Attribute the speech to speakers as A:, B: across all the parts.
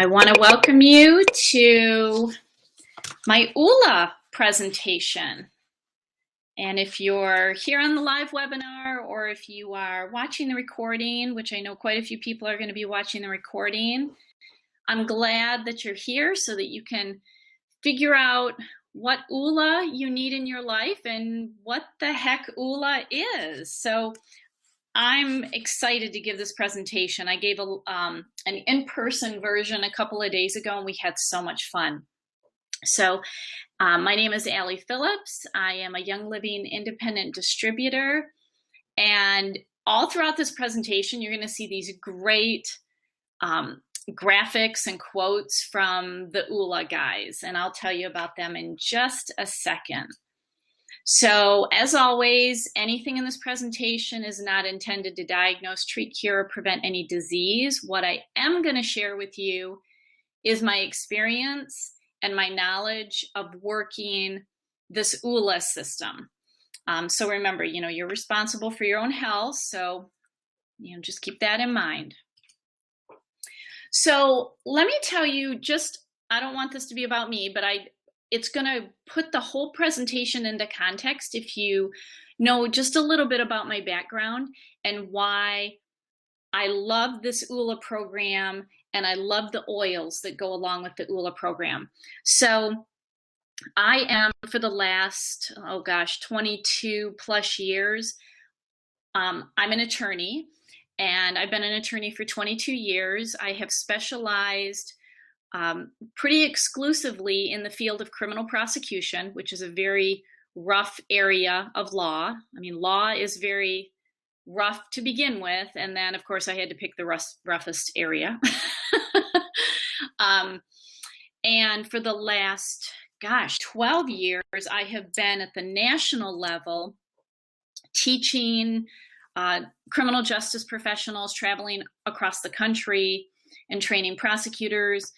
A: I want to welcome you to my Oola presentation. And if you're here on the live webinar, or if you are watching the recording, which I know quite a few people are going to be watching the recording, I'm glad that you're here so that you can figure out what Oola you need in your life and what the heck Oola is. So I'm excited to give this presentation. I gave an in-person version a couple of days ago, and we had so much fun. So my name is Allie Phillips. I am a Young Living independent distributor. And all throughout this presentation, you're going to see these great graphics and quotes from the Oola guys. And I'll tell you about them in just a second. So as always, anything in this presentation is not intended to diagnose, treat, cure, or prevent any disease. What I am going to share with you is my experience and my knowledge of working this Oola system. So remember, you're responsible for your own health. So, just keep that in mind. So let me tell you I don't want this to be about me, but it's going to put the whole presentation into context if you know just a little bit about my background and why I love this Oola program and I love the oils that go along with the Oola program. So I am, for the last, 22 plus years, I'm an attorney, and I've been an attorney for 22 years. I have specialized pretty exclusively in the field of criminal prosecution, which is a very rough area of law. I mean, law is very rough to begin with, and then, of course, I had to pick the roughest area. And for the last, 12 years, I have been at the national level teaching criminal justice professionals, traveling across the country and training prosecutors,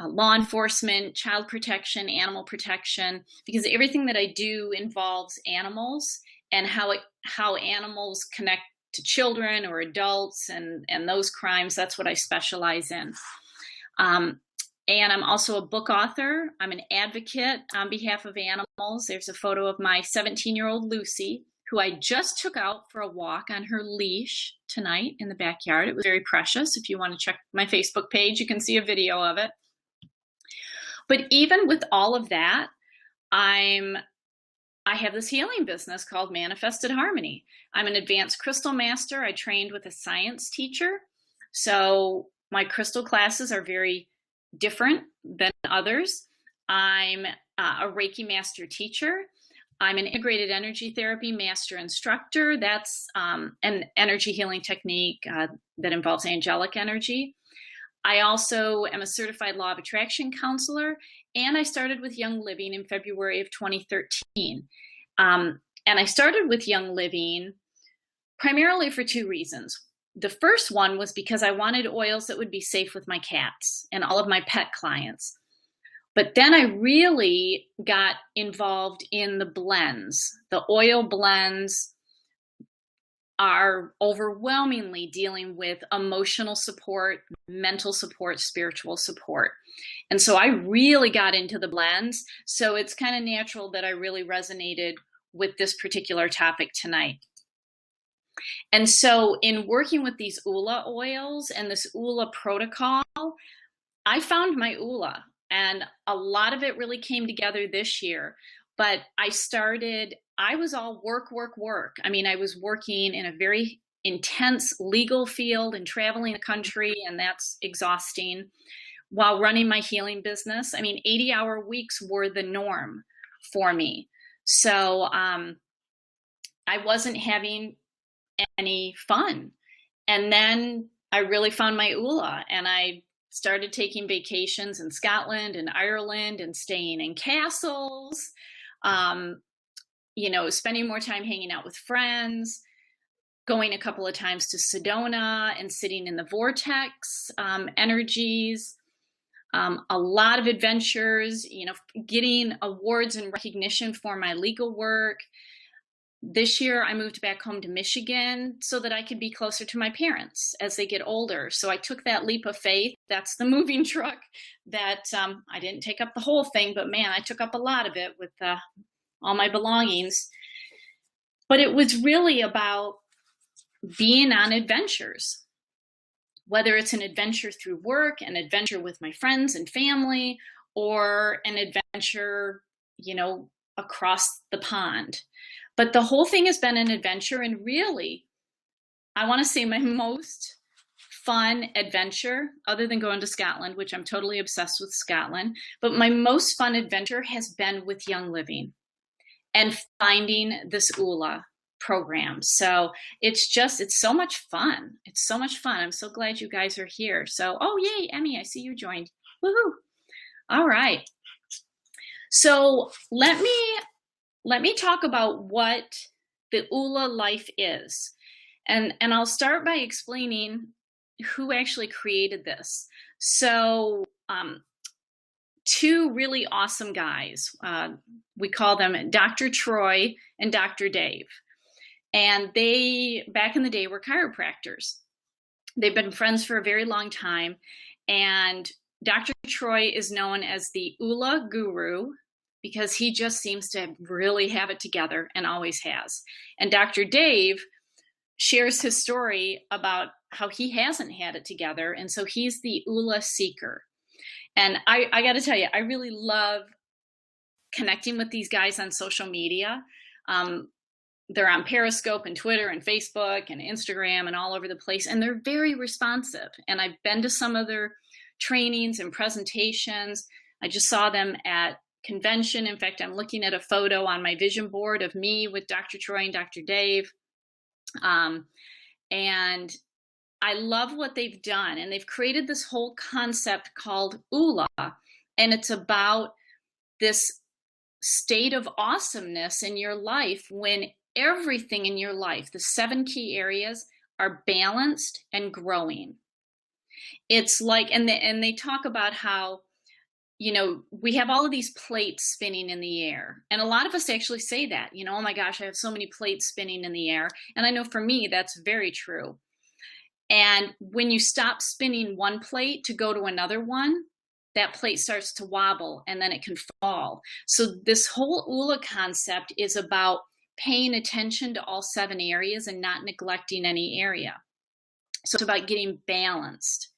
A: law enforcement, child protection, animal protection, because everything that I do involves animals and how animals connect to children or adults and those crimes. That's what I specialize in. And I'm also a book author. I'm an advocate on behalf of animals. There's a photo of my 17-year-old Lucy, who I just took out for a walk on her leash tonight in the backyard. It was very precious. If you want to check my Facebook page, you can see a video of it. But even with all of that, I have this healing business called Manifested Harmony. I'm an advanced crystal master. I trained with a science teacher. So my crystal classes are very different than others. I'm a Reiki master teacher. I'm an integrated energy therapy master instructor. That's an energy healing technique that involves angelic energy. I also am a certified law of attraction counselor, and I started with Young Living in February of 2013. And I started with Young Living primarily for two reasons. The first one was because I wanted oils that would be safe with my cats and all of my pet clients. But then I really got involved in the blends. The oil blends are overwhelmingly dealing with emotional support, mental support, spiritual support. And so I really got into the blends. So it's kind of natural that I really resonated with this particular topic tonight. And so in working with these Oola oils and this Oola protocol, I found my Oola. And a lot of it really came together this year. But I was all work. I mean, I was working in a very intense legal field and traveling the country, and that's exhausting, while running my healing business. I mean, 80-hour weeks were the norm for me. So I wasn't having any fun. And then I really found my Oola, and I started taking vacations in Scotland and Ireland and staying in castles, spending more time hanging out with friends, going a couple of times to Sedona and sitting in the vortex energies, a lot of adventures, getting awards and recognition for my legal work, This year, I moved back home to Michigan so that I could be closer to my parents as they get older. So I took that leap of faith. That's the moving truck that I didn't take up the whole thing, but man, I took up a lot of it with all my belongings. But it was really about being on adventures, whether it's an adventure through work, an adventure with my friends and family, or an adventure, across the pond. But the whole thing has been an adventure, and really, I want to say my most fun adventure, other than going to Scotland, which I'm totally obsessed with Scotland, but my most fun adventure has been with Young Living and finding this Oola program. So it's so much fun. It's so much fun. I'm so glad you guys are here. So, oh, yay, Emmy, I see you joined. Woohoo. All right. So let me talk about what the Oola life is. And I'll start by explaining who actually created this. So two really awesome guys. We call them Dr. Troy and Dr. Dave. And they, back in the day, were chiropractors. They've been friends for a very long time. And Dr. Troy is known as the Oola Guru because he just seems to really have it together and always has. And Dr. Dave shares his story about how he hasn't had it together. And so he's the Oola seeker. And I got to tell you, I really love connecting with these guys on social media. They're on Periscope and Twitter and Facebook and Instagram and all over the place. And they're very responsive. And I've been to some of their trainings and presentations. I just saw them at convention. In fact, I'm looking at a photo on my vision board of me with Dr. Troy and Dr. Dave. And I love what they've done. And they've created this whole concept called Oola. And it's about this state of awesomeness in your life when everything in your life, the 7 key areas, are balanced and growing. It's like, and they talk about how, we have all of these plates spinning in the air. And a lot of us actually say that, oh my gosh, I have so many plates spinning in the air. And I know for me, that's very true. And when you stop spinning one plate to go to another one, that plate starts to wobble and then it can fall. So this whole Oola concept is about paying attention to all 7 areas and not neglecting any area. So it's about getting balanced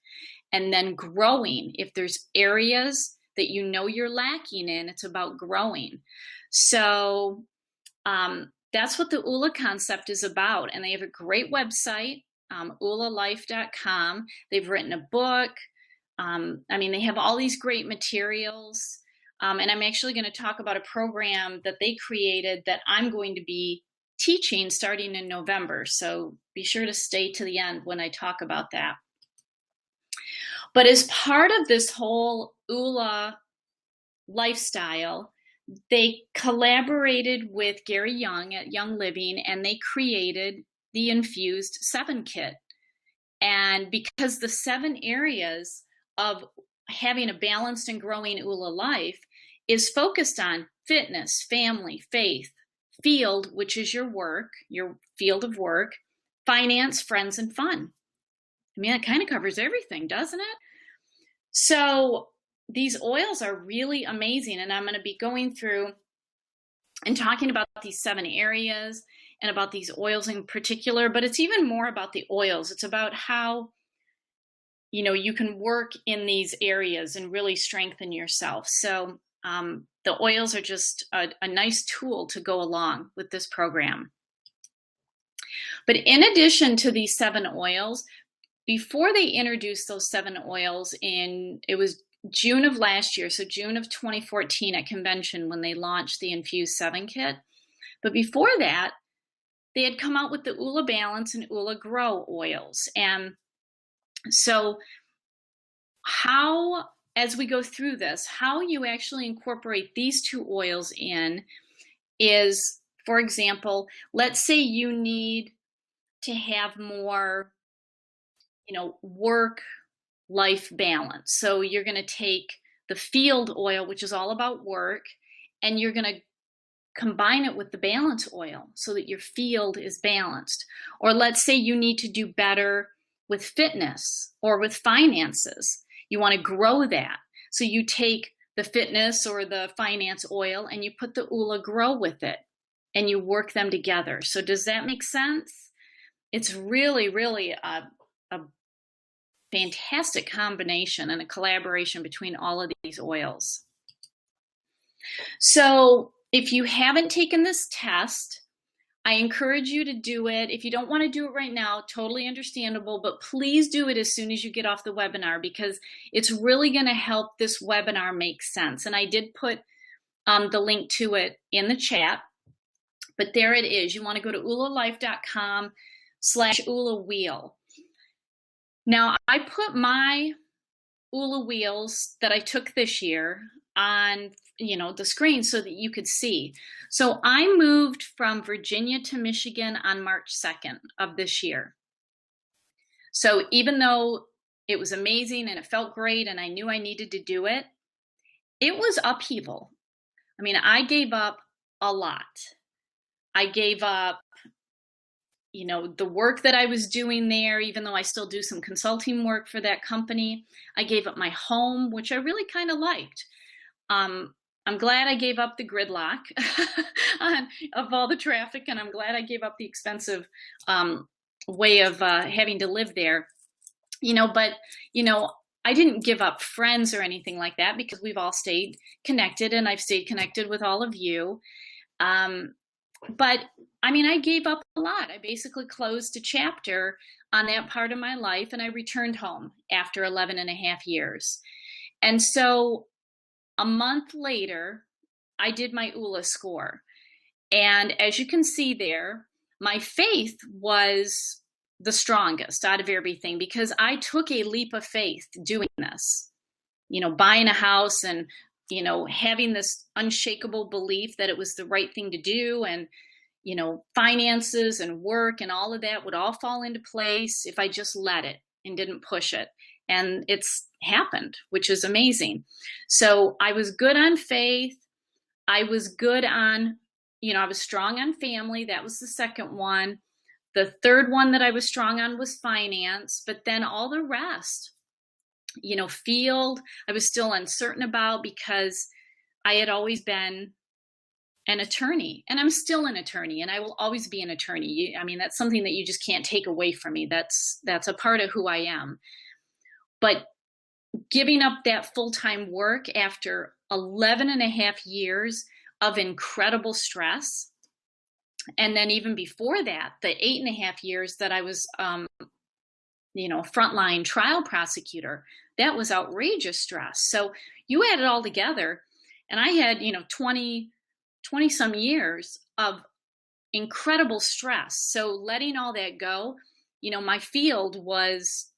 A: and then growing. If there's areas that you're lacking in, it's about growing. So that's what the Oola concept is about. And they have a great website, oolalife.com. They've written a book. They have all these great materials. And I'm actually going to talk about a program that they created that I'm going to be teaching starting in November. So be sure to stay to the end when I talk about that. But as part of this whole Oola lifestyle, they collaborated with Gary Young at Young Living, and they created the Infused 7 Kit. And because the 7 areas of having a balanced and growing Oola life is focused on fitness, family, faith, field, which is your work, your field of work, finance, friends, and fun. It kind of covers everything, doesn't it? So these oils are really amazing. And I'm going to be going through and talking about these 7 areas and about these oils in particular, but it's even more about the oils. It's about how, you can work in these areas and really strengthen yourself. So the oils are just a nice tool to go along with this program. But in addition to these 7 oils, before they introduced those 7 oils it was June of last year, so June of 2014 at convention when they launched the Infused 7 Kit. But before that, they had come out with the Oola Balance and Oola Grow oils. And so as we go through this, how you actually incorporate these 2 oils in is, for example, let's say you need to have more, work-life balance. So you're going to take the field oil, which is all about work, and you're going to combine it with the balance oil so that your field is balanced. Or let's say you need to do better with fitness or with finances. You want to grow that. So you take the fitness or the finance oil and you put the Oola Grow with it and you work them together. So does that make sense? It's really, really a fantastic combination and a collaboration between all of these oils. So if you haven't taken this test, I encourage you to do it. If you don't want to do it right now, totally understandable, but please do it as soon as you get off the webinar, because it's really going to help this webinar make sense. And I did put the link to it in the chat, but there it is. You want to go to oolalife.com/Oola Wheel. Now, I put my Oola wheels that I took this year on the screen so that you could see. So I moved from Virginia to Michigan on March 2nd of this year. So even though it was amazing and it felt great and I knew I needed to do it, it was upheaval. I mean, I gave up a lot. I gave up, the work that I was doing there, even though I still do some consulting work for that company. I gave up my home, which I really kind of liked. I'm glad I gave up the gridlock of all the traffic, and I'm glad I gave up the expensive way of having to live there. But I didn't give up friends or anything like that, because we've all stayed connected, and I've stayed connected with all of you. But I mean, I gave up a lot. I basically closed a chapter on that part of my life, and I returned home after 11 and a half years. And so a month later, I did my Oola score. And as you can see there, my faith was the strongest out of everything, because I took a leap of faith doing this, buying a house and, having this unshakable belief that it was the right thing to do. And, finances and work and all of that would all fall into place if I just let it and didn't push it. And it's happened, which is amazing. So I was good on faith. I was good on, I was strong on family. That was the second one. The third one that I was strong on was finance, but then all the rest, field, I was still uncertain about, because I had always been an attorney, and I'm still an attorney, and I will always be an attorney. I mean, that's something that you just can't take away from me. That's a part of who I am. But giving up that full-time work after 11 and a half years of incredible stress, and then even before that, the 8.5 years that I was, frontline trial prosecutor, that was outrageous stress. So you add it all together, and I had, 20 some years of incredible stress. So letting all that go, my field was,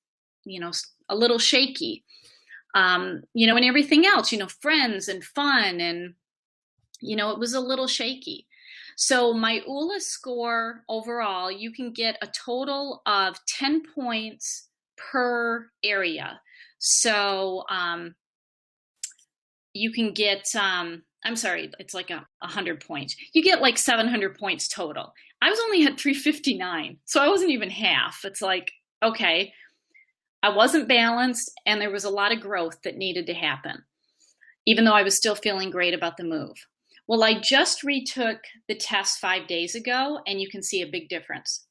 A: a little shaky, and everything else, friends and fun, and, it was a little shaky. So my Oola score overall, you can get a total of 10 points per area. So you can get, it's like 100 points. You get like 700 points total. I was only at 359, so I wasn't even half. It's like, okay, I wasn't balanced, and there was a lot of growth that needed to happen, even though I was still feeling great about the move. Well, I just retook the test 5 days ago, and you can see a big difference.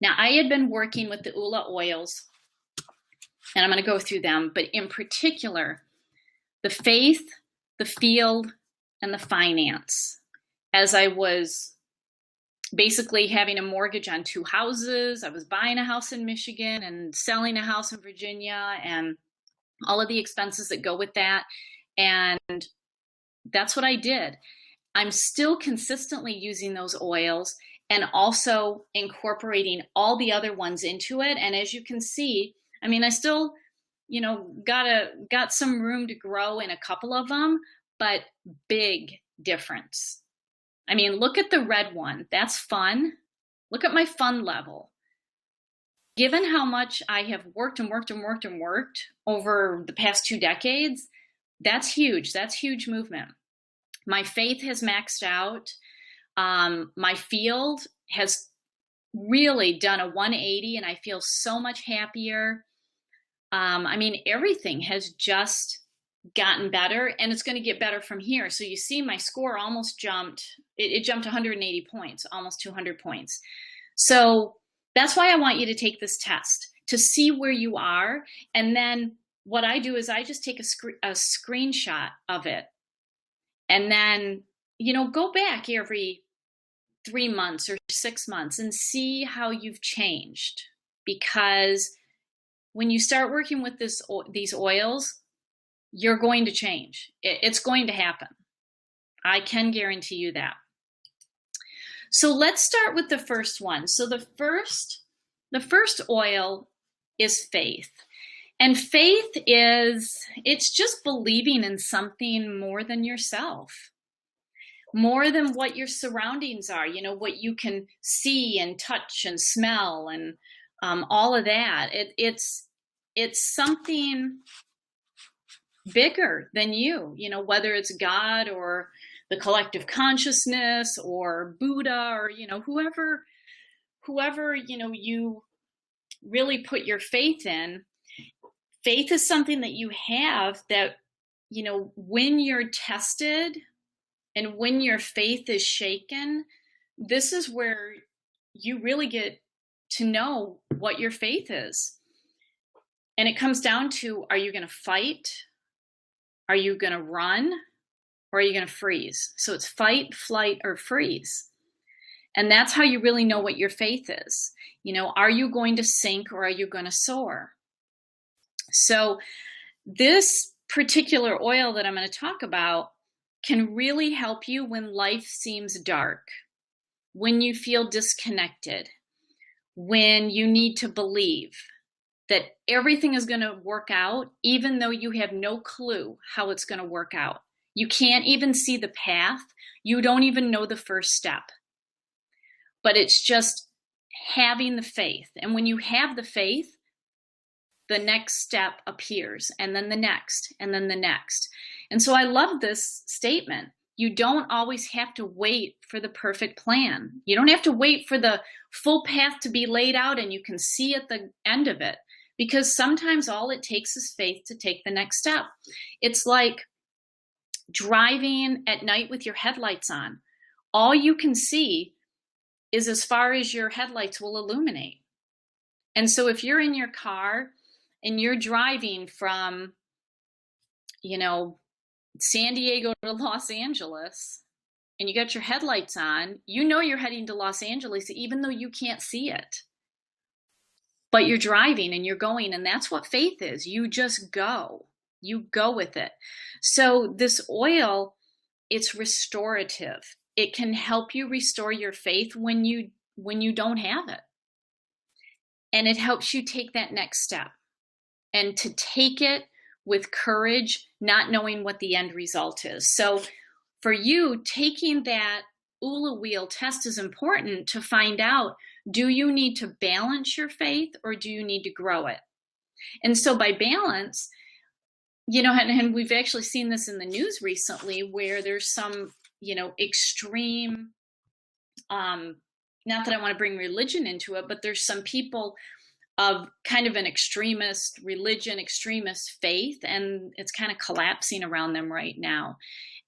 A: Now, I had been working with the Oola oils, and I'm going to go through them, but in particular, the faith, the field, and the finance. As I was basically having a mortgage on 2 houses, I was buying a house in Michigan and selling a house in Virginia, and all of the expenses that go with that. And that's what I did. I'm still consistently using those oils and also incorporating all the other ones into it. And as you can see, I mean, I still, got some room to grow in a couple of them, but big difference. I mean, look at the red one. That's fun. Look at my fun level. Given how much I have worked and worked and worked and worked over the past 2 decades, that's huge. That's huge movement. My faith has maxed out. My field has really done a 180, and I feel so much happier. I mean, everything has just gotten better, and it's going to get better from here. So you see my score almost jumped. It jumped 180 points, almost 200 points. So that's why I want you to take this test, to see where you are. And then what I do is I just take a screenshot of it. And then, go back every 3 months or 6 months and see how you've changed. Because when you start working with these oils, you're going to change. It's going to happen. I can guarantee you that. So let's start with the first one. So the first oil is faith. And faith it's just believing in something more than yourself, more than what your surroundings are, what you can see and touch and smell and all of that. It's something bigger than you, whether it's God or the collective consciousness or Buddha or, whoever, you really put your faith in. Faith is something that you have that, when you're tested and when your faith is shaken, this is where you really get to know what your faith is. And it comes down to, are you going to fight? Are you going to run? Or are you going to freeze? So it's fight, flight, or freeze. And that's how you really know what your faith is. Are you going to sink or are you going to soar? So this particular oil that I'm going to talk about can really help you when life seems dark, when you feel disconnected, when you need to believe that everything is going to work out, even though you have no clue how it's going to work out. You can't even see the path. You don't even know the first step. But it's just having the faith. And when you have the faith, the next step appears, and then the next, and then the next. And so I love this statement. You don't always have to wait for the perfect plan. You don't have to wait for the full path to be laid out and you can see at the end of it. Because sometimes all it takes is faith to take the next step. It's like driving at night with your headlights on. All you can see is as far as your headlights will illuminate. And so if you're in your car and you're driving from, San Diego to Los Angeles, and you got your headlights on, you're heading to Los Angeles, even though you can't see it. But you're driving and you're going, and that's what faith is. You just go. You go with it. So this oil, it's restorative. It can help you restore your faith when you don't have it. And it helps you take that next step and to take it with courage, not knowing what the end result is. So for you, taking that Oola wheel test is important to find out, do you need to balance your faith or do you need to grow it? And so by balance, and we've actually seen this in the news recently where there's some, extreme, not that I want to bring religion into it, but there's some people of kind of an extremist religion, extremist faith, and it's kind of collapsing around them right now.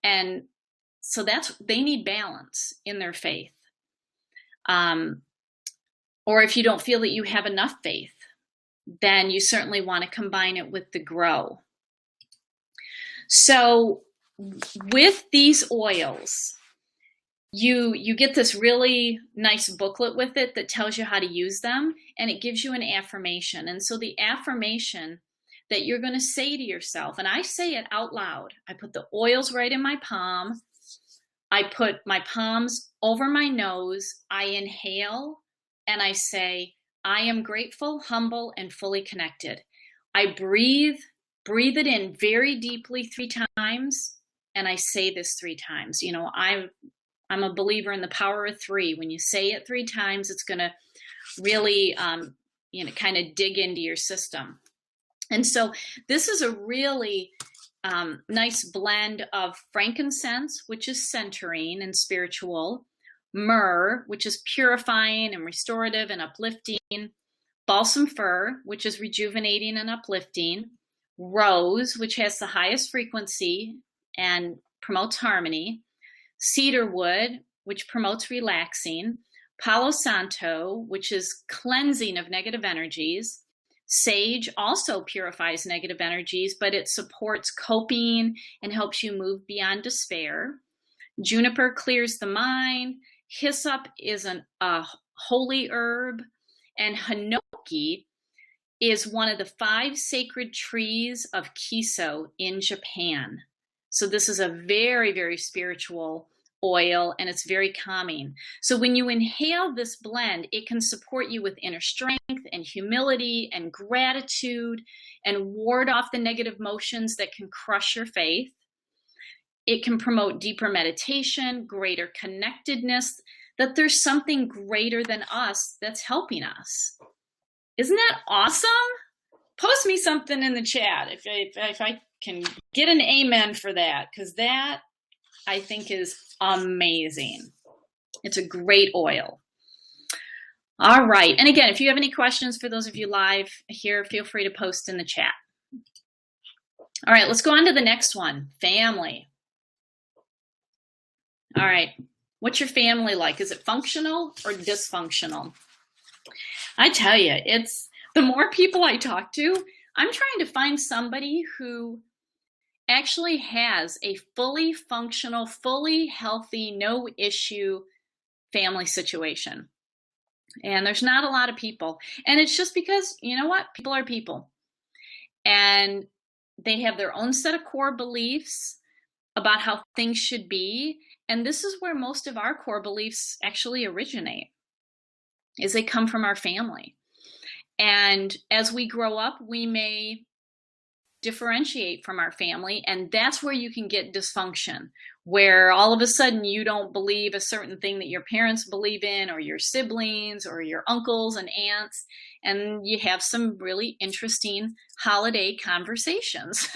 A: And so they need balance in their faith. Or if you don't feel that you have enough faith, then you certainly want to combine it with the grow. So with these oils, you get this really nice booklet with it that tells you how to use them, and it gives you an affirmation. And so the affirmation that you're going to say to yourself, and I say it out loud. I put the oils right in my palm. I put my palms over my nose. I inhale and I say, I am grateful, humble, and fully connected. I breathe it in very deeply 3 times, and I say this 3 times. I'm a believer in the power of 3. When you say it 3 times, it's going to really, kind of dig into your system. And so this is a really nice blend of frankincense, which is centering and spiritual, myrrh, which is purifying and restorative and uplifting, balsam fir, which is rejuvenating and uplifting, rose, which has the highest frequency and promotes harmony, cedar wood, which promotes relaxing, palo santo, which is cleansing of negative energies, sage also purifies negative energies, but it supports coping and helps you move beyond despair. Juniper clears the mind. Hyssop is a holy herb. And hinoki is one of the 5 sacred trees of Kiso in Japan. So this is a very, very spiritual oil, and it's very calming. So when you inhale this blend, it can support you with inner strength and humility and gratitude and ward off the negative emotions that can crush your faith. It can promote deeper meditation, greater connectedness, that there's something greater than us that's helping us. Isn't that awesome? Post me something in the chat if I can get an amen for that, because that I think is amazing. It's a great oil. All right. And again, if you have any questions for those of you live here, feel free to post in the chat. All right, let's go on to the next one, family. All right. What's your family like? Is it functional or dysfunctional? I tell you, it's the more people I talk to, I'm trying to find somebody who actually has a fully functional, fully healthy, no issue family situation. And there's not a lot of people. And it's just because, you know what? People are people. And they have their own set of core beliefs about how things should be. And this is where most of our core beliefs actually originate, is they come from our family. And as we grow up, we may differentiate from our family, and that's where you can get dysfunction, where all of a sudden you don't believe a certain thing that your parents believe in, or your siblings, or your uncles and aunts, and you have some really interesting holiday conversations.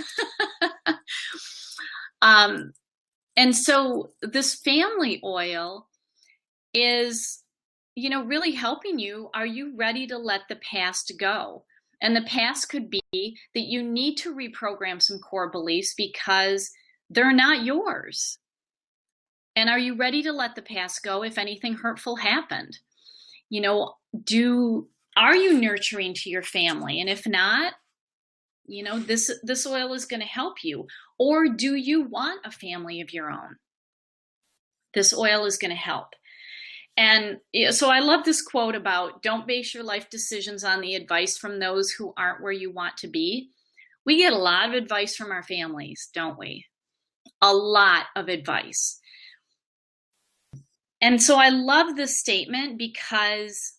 A: And so this family oil is, you know, really helping you. Are you ready to let the past go? And the past could be that you need to reprogram some core beliefs because they're not yours. And are you ready to let the past go if anything hurtful happened? You know, are you nurturing to your family? And if not, you know, this oil is going to help you. Or do you want a family of your own? This oil is going to help. And so I love this quote about, don't base your life decisions on the advice from those who aren't where you want to be. We get a lot of advice from our families, don't we? A lot of advice. And so I love this statement because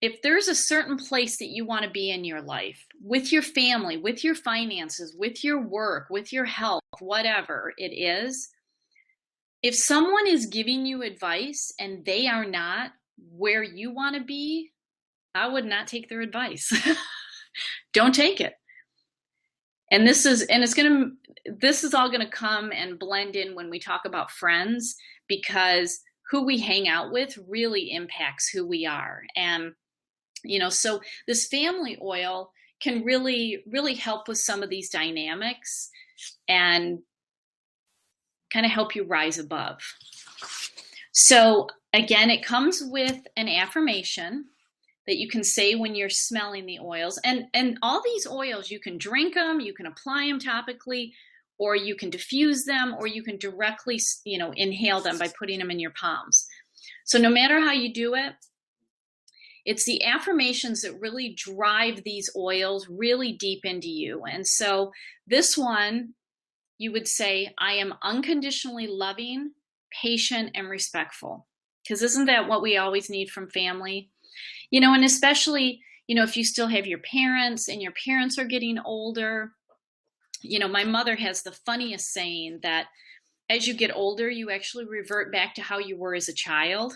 A: if there's a certain place that you want to be in your life, with your family, with your finances, with your work, with your health, whatever it is, if someone is giving you advice and they are not where you want to be, I would not take their advice. Don't take it. And this is all going to come and blend in when we talk about friends, because who we hang out with really impacts who we are. And, you know, so this family oil can really, really help with some of these dynamics and kind of help you rise above. So again, it comes with an affirmation that you can say when you're smelling the oils. And all these oils, you can drink them, you can apply them topically, or you can diffuse them, or you can directly, you know, inhale them by putting them in your palms. So no matter how you do it, it's the affirmations that really drive these oils really deep into you. And so this one, you would say, I am unconditionally loving, patient, and respectful. Because isn't that what we always need from family? You know, and especially, you know, if you still have your parents and your parents are getting older. You know, my mother has the funniest saying that as you get older, you actually revert back to how you were as a child.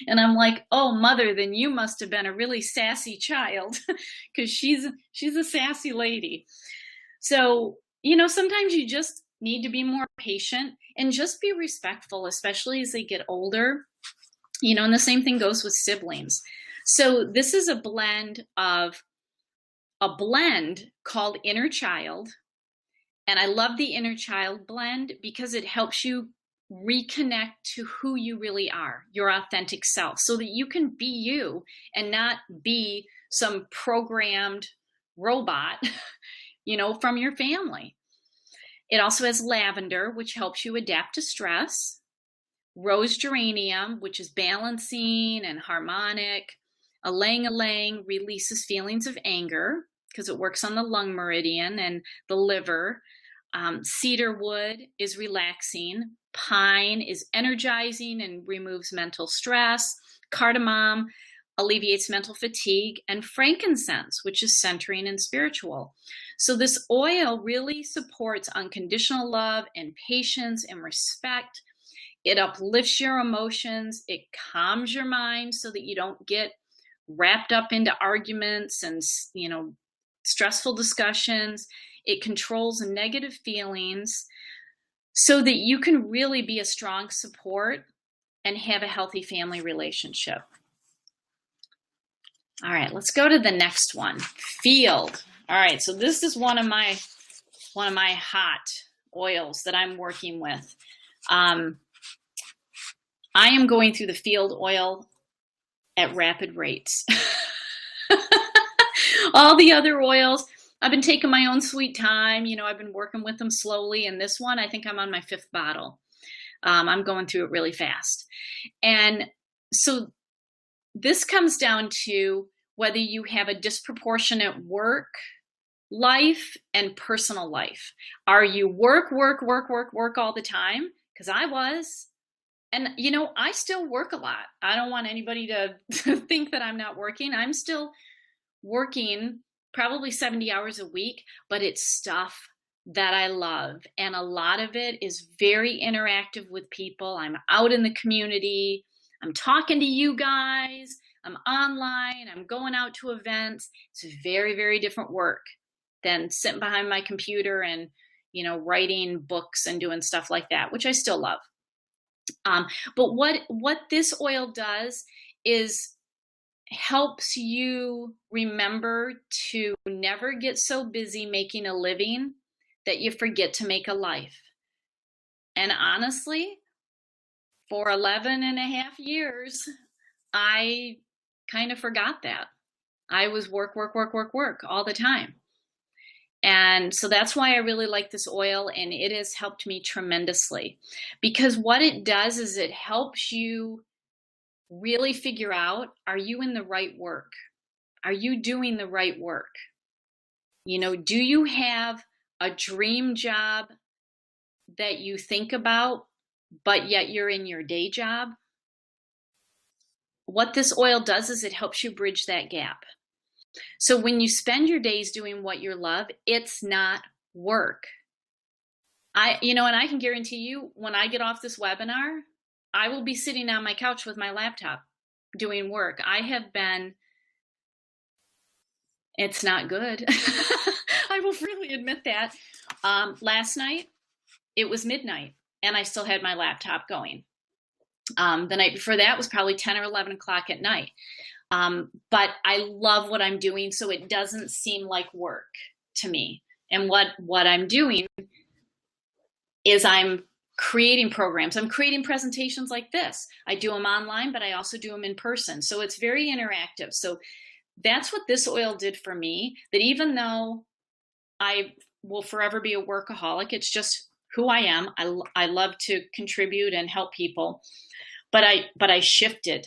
A: And I'm like, oh, mother, then you must have been a really sassy child, because she's a sassy lady. So, sometimes you just need to be more patient and just be respectful, especially as they get older. And the same thing goes with siblings. So this is a blend called Inner Child. And I love the Inner Child blend because it helps you reconnect to who you really are, your authentic self, so that you can be you and not be some programmed robot, from your family. It also has lavender, which helps you adapt to stress. Rose geranium, which is balancing and harmonic. Ylang ylang releases feelings of anger because it works on the lung meridian and the liver. Cedar wood is relaxing. Pine is energizing and removes mental stress. Cardamom alleviates mental fatigue. And frankincense, which is centering and spiritual. So this oil really supports unconditional love and patience and respect. It uplifts your emotions. It calms your mind so that you don't get wrapped up into arguments and, stressful discussions. It controls negative feelings so that you can really be a strong support and have a healthy family relationship. All right, let's go to the next one. Field. All right, so this is one of my hot oils that I'm working with. I am going through the field oil at rapid rates. All the other oils, I've been taking my own sweet time. I've been working with them slowly. And this one, I think I'm on my 5th bottle. I'm going through it really fast. And so this comes down to whether you have a disproportionate work life and personal life. Are you work all the time? Because I was. And, I still work a lot. I don't want anybody to think that I'm not working. I'm still working probably 70 hours a week, but it's stuff that I love. And a lot of it is very interactive with people. I'm out in the community. I'm talking to you guys. I'm online. I'm going out to events. It's very, very different work than sitting behind my computer and, writing books and doing stuff like that, which I still love. But what this oil does is helps you remember to never get so busy making a living that you forget to make a life. And honestly, for 11 and a half years, I kind of forgot that. I was work all the time. And so that's why I really like this oil, and it has helped me tremendously. Because what it does is it helps you really figure out, are you in the right work? Are you doing the right work? Do you have a dream job that you think about, but yet you're in your day job? What this oil does is it helps you bridge that gap. So when you spend your days doing what you love, it's not work. And I can guarantee you, when I get off this webinar, I will be sitting on my couch with my laptop doing work. It's not good. I will freely admit that. Last night, it was midnight, and I still had my laptop going. The night before that was probably 10 or 11 o'clock at night. But I love what I'm doing, so it doesn't seem like work to me. And what I'm doing is I'm creating programs. I'm creating presentations like this. I do them online, but I also do them in person. So it's very interactive. So that's what this oil did for me, that even though I will forever be a workaholic, it's just who I am. I love to contribute and help people. But I shifted.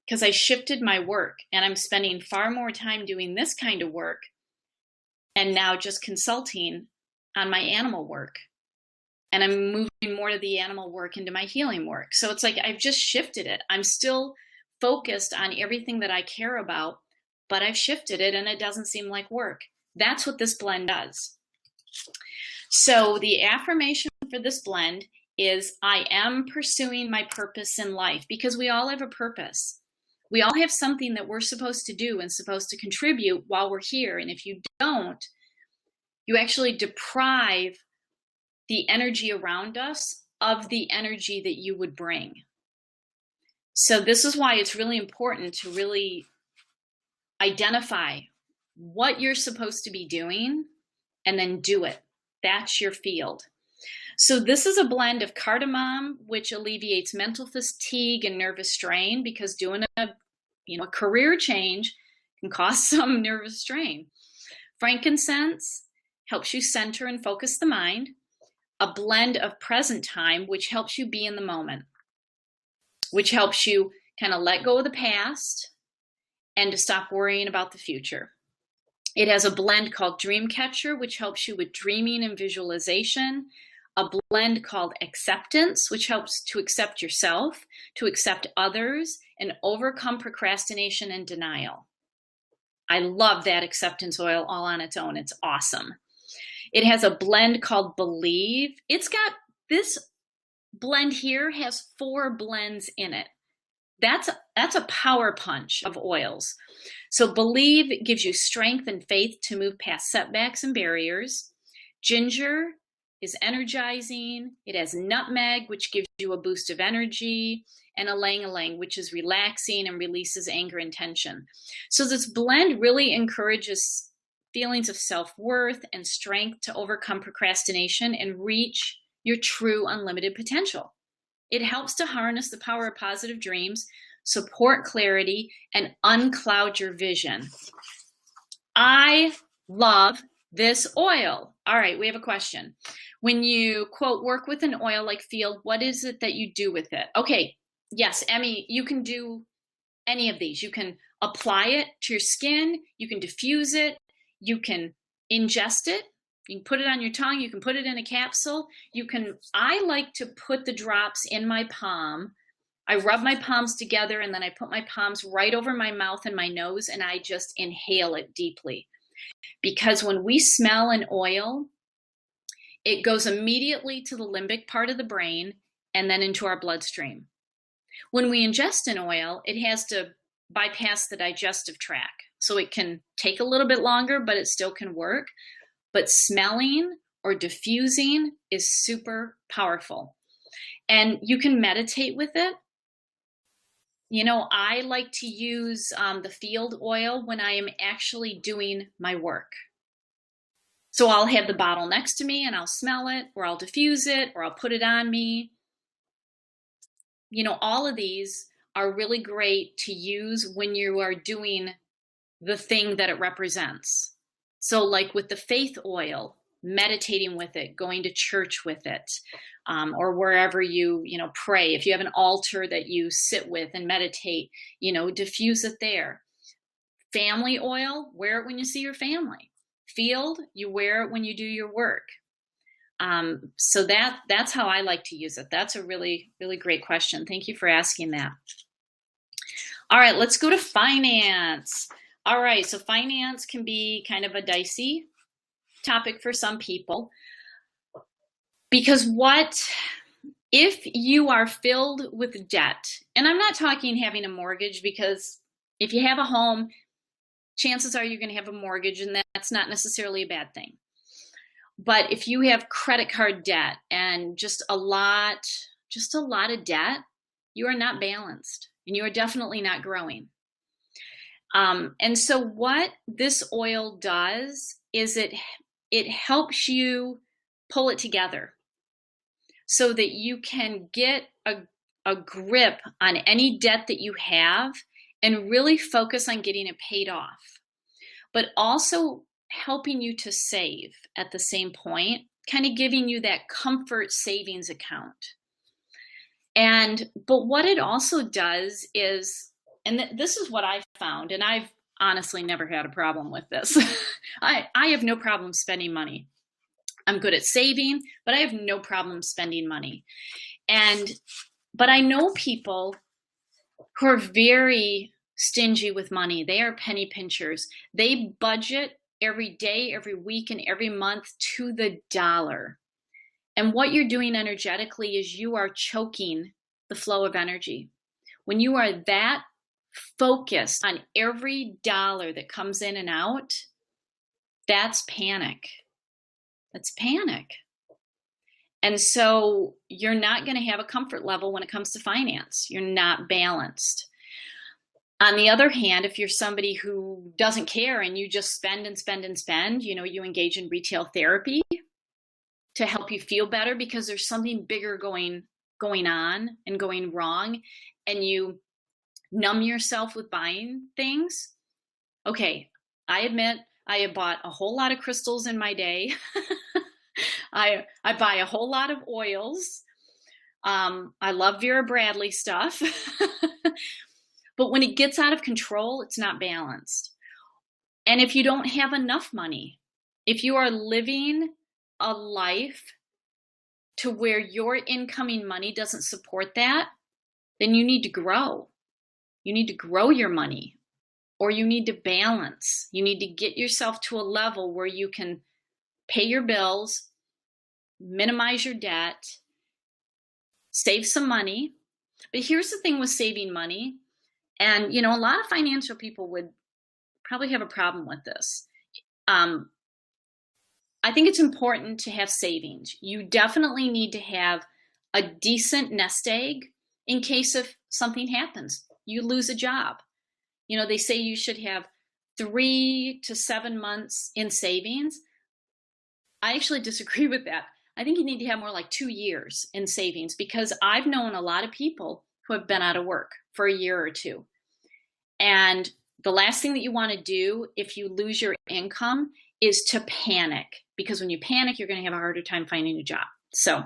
A: Because I shifted my work, and I'm spending far more time doing this kind of work and now just consulting on my animal work. And I'm moving more of the animal work into my healing work. So it's like I've just shifted it. I'm still focused on everything that I care about, but I've shifted it, and it doesn't seem like work. That's what this blend does. So the affirmation for this blend is, I am pursuing my purpose in life, because we all have a purpose. We all have something that we're supposed to do and supposed to contribute while we're here. And if you don't, You actually deprive the energy around us of the energy that you would bring. So this is why it's really important to really identify what you're supposed to be doing and then do it. That's your field. So this is a blend of cardamom, which alleviates mental fatigue and nervous strain, because doing a career change can cause some nervous strain. Frankincense helps you center and focus the mind. A blend of present time, which helps you be in the moment, which helps you kind of let go of the past and to stop worrying about the future. It has a blend called Dreamcatcher, which helps you with dreaming and visualization. A blend called Acceptance, which helps to accept yourself, to accept others, and overcome procrastination and denial. I love that acceptance oil all on its own. It's awesome. It has a blend called Believe. It's got, this blend here has 4 blends in it. That's a power punch of oils. So Believe gives you strength and faith to move past setbacks and barriers. Ginger is energizing. It has nutmeg, which gives you a boost of energy, and ylang-ylang, which is relaxing and releases anger and tension. So this blend really encourages feelings of self-worth and strength to overcome procrastination and reach your true unlimited potential. It helps to harness the power of positive dreams, support clarity, and uncloud your vision. I love this oil. All right, we have a question. When you, quote, work with an oil like field, what is it that you do with it? Okay, yes, Emmy, you can do any of these. You can apply it to your skin. You can diffuse it. You can ingest it. You can put it on your tongue. You can put it in a capsule. I like to put the drops in my palm. I rub my palms together, and then I put my palms right over my mouth and my nose, and I just inhale it deeply. Because when we smell an oil, it goes immediately to the limbic part of the brain and then into our bloodstream. When we ingest an oil, it has to bypass the digestive tract. So it can take a little bit longer, but it still can work. But smelling or diffusing is super powerful. And you can meditate with it. You know, I like to use the field oil when I am actually doing my work. So I'll have the bottle next to me and I'll smell it, or I'll diffuse it, or I'll put it on me. You know, all of these are really great to use when you are doing the thing that it represents. So like with the faith oil, meditating with it, going to church with it, or wherever you pray. If you have an altar that you sit with and meditate, diffuse it there. Family oil, wear it when you see your family. Field, you wear it when you do your work. So that's how I like to use it. That's a really, really great question. Thank you for asking that. All right, let's go to finance. All right, so finance can be kind of a dicey topic for some people, because if you are filled with debt, and I'm not talking having a mortgage, because if you have a home, chances are you're going to have a mortgage, and that's not necessarily a bad thing. But if you have credit card debt and just a lot of debt, you are not balanced, and you are definitely not growing. And so what this oil does is it helps you pull it together so that you can get a grip on any debt that you have and really focus on getting it paid off, but also helping you to save at the same point, kind of giving you that comfort savings account. But what it also does is, and this is what I found, and I've honestly never had a problem with this. I have no problem spending money. I'm good at saving, but I have no problem spending money. But I know people who are very stingy with money. They are penny pinchers. They budget every day, every week, and every month to the dollar. And what you're doing energetically is you are choking the flow of energy. When you are that focused on every dollar that comes in and out, that's panic. That's panic. And so you're not going to have a comfort level when it comes to finance. You're not balanced. On the other hand, if you're somebody who doesn't care and you just spend and spend and spend, you engage in retail therapy to help you feel better because there's something bigger going on and going wrong, and you numb yourself with buying things. Okay, I admit I have bought a whole lot of crystals in my day. I buy a whole lot of oils. I love Vera Bradley stuff. But when it gets out of control, it's not balanced. And if you don't have enough money, if you are living a life to where your incoming money doesn't support that, then you need to grow. You need to grow your money, or you need to balance. You need to get yourself to a level where you can pay your bills, minimize your debt, save some money. But here's the thing with saving money. And, a lot of financial people would probably have a problem with this. I think it's important to have savings. You definitely need to have a decent nest egg in case if something happens. You lose a job. They say you should have 3 to 7 months in savings. I actually disagree with that. I think you need to have more like 2 years in savings, because I've known a lot of people who have been out of work for a year or two. And the last thing that you want to do if you lose your income is to panic, because when you panic, you're going to have a harder time finding a job. So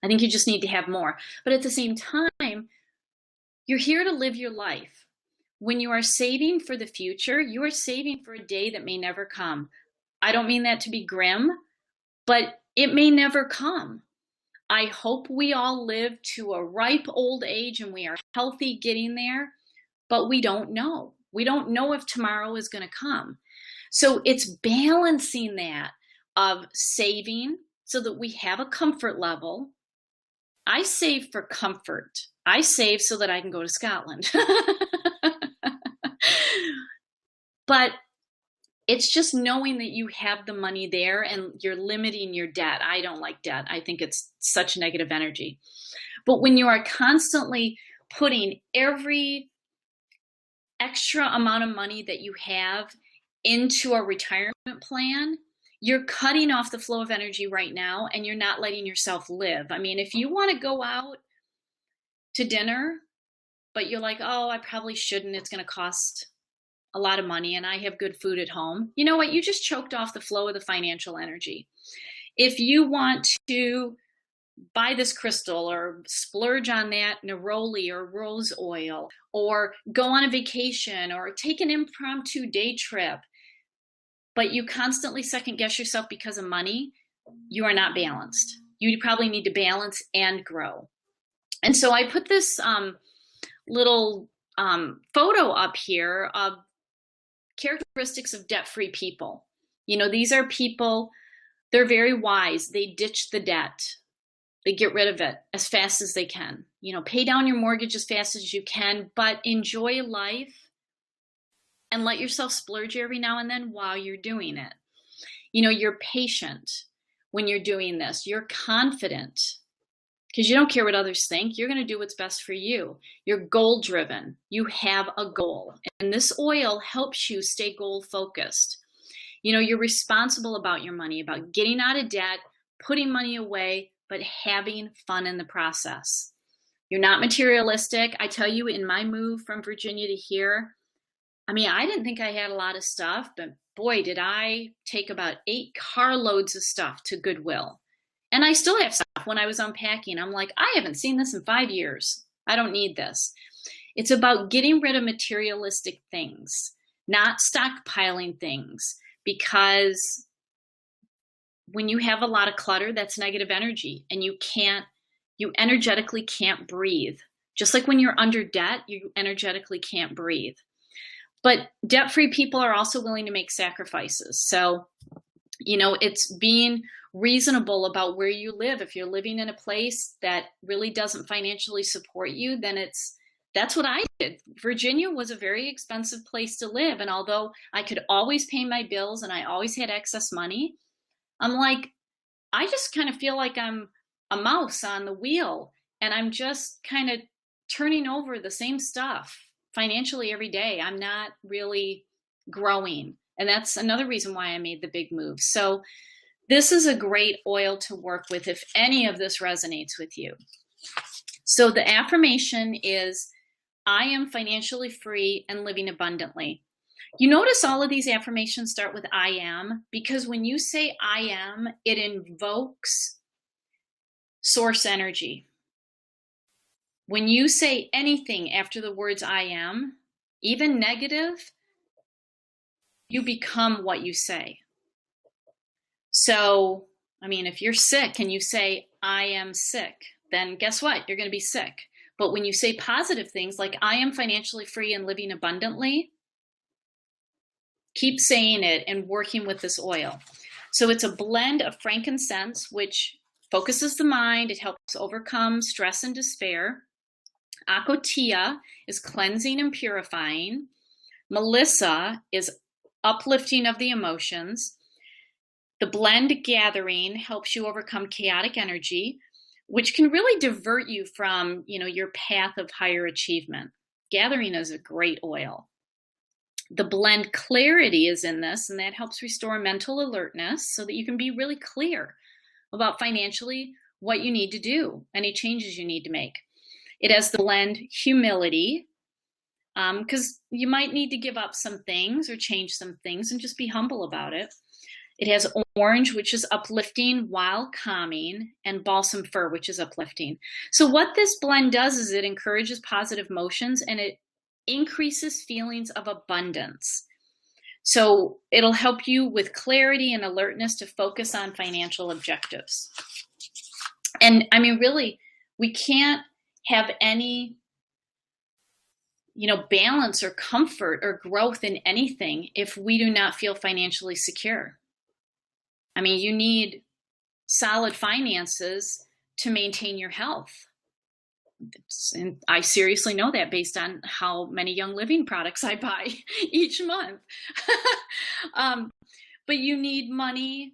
A: I think you just need to have more. But at the same time, you're here to live your life. When you are saving for the future, you are saving for a day that may never come. I don't mean that to be grim, but it may never come. I hope we all live to a ripe old age and we are healthy getting there, but we don't know. We don't know if tomorrow is going to come. So it's balancing that of saving so that we have a comfort level. I save for comfort. I save so that I can go to Scotland. But it's just knowing that you have the money there and you're limiting your debt. I don't like debt. I think it's such negative energy. But when you are constantly putting every extra amount of money that you have into a retirement plan, you're cutting off the flow of energy right now, and you're not letting yourself live. I mean, if you want to go out to dinner, but you're like, oh, I probably shouldn't, it's going to cost a lot of money and I have good food at home. You know what? You just choked off the flow of the financial energy. If you want to buy this crystal or splurge on that neroli or rose oil, or go on a vacation or take an impromptu day trip, but you constantly second guess yourself because of money, you are not balanced. You probably need to balance and grow. And so I put this little photo up here of characteristics of debt-free people. These are people, they're very wise. They ditch the debt. They get rid of it as fast as they can. Pay down your mortgage as fast as you can, but enjoy life and let yourself splurge every now and then while you're doing it. You're patient when you're doing this. You're confident because you don't care what others think. You're going to do what's best for you. You're goal-driven. You have a goal. And this oil helps you stay goal-focused. You're responsible about your money, about getting out of debt, putting money away, but having fun in the process. You're not materialistic. I tell you, in my move from Virginia to here, I didn't think I had a lot of stuff, but boy, did I take about 8 carloads of stuff to Goodwill. And I still have stuff. When I was unpacking, I'm like, I haven't seen this in 5 years. I don't need this. It's about getting rid of materialistic things, not stockpiling things, because when you have a lot of clutter, that's negative energy, and you energetically can't breathe. Just like when you're under debt, you energetically can't breathe. But debt-free people are also willing to make sacrifices. So, it's being reasonable about where you live. If you're living in a place that really doesn't financially support you, then that's what I did. Virginia was a very expensive place to live. And although I could always pay my bills and I always had excess money, I'm like, I just kind of feel like I'm a mouse on the wheel, and I'm just kind of turning over the same stuff financially every day. I'm not really growing. And that's another reason why I made the big move. So this is a great oil to work with if any of this resonates with you. So the affirmation is, I am financially free and living abundantly. You notice all of these affirmations start with I am, because when you say I am, it invokes source energy. When you say anything after the words I am, even negative, you become what you say. So, I mean, if you're sick and you say, I am sick, then guess what? You're going to be sick. But when you say positive things like, I am financially free and living abundantly, keep saying it and working with this oil. So it's a blend of frankincense, which focuses the mind. It helps overcome stress and despair. Akotia is cleansing and purifying. Melissa is uplifting of the emotions. The blend gathering helps you overcome chaotic energy, which can really divert you from, your path of higher achievement. Gathering is a great oil. The blend clarity is in this, and that helps restore mental alertness so that you can be really clear about financially what you need to do, any changes you need to make. It has the blend humility, because you might need to give up some things or change some things and just be humble about it. It has orange, which is uplifting while calming, and balsam fir, which is uplifting. So what this blend does is it encourages positive emotions and it increases feelings of abundance. So it'll help you with clarity and alertness to focus on financial objectives. And I mean, really, we can't have any balance or comfort or growth in anything if we do not feel financially secure. I mean, you need solid finances to maintain your health. And I seriously know that based on how many Young Living products I buy each month. But you need money,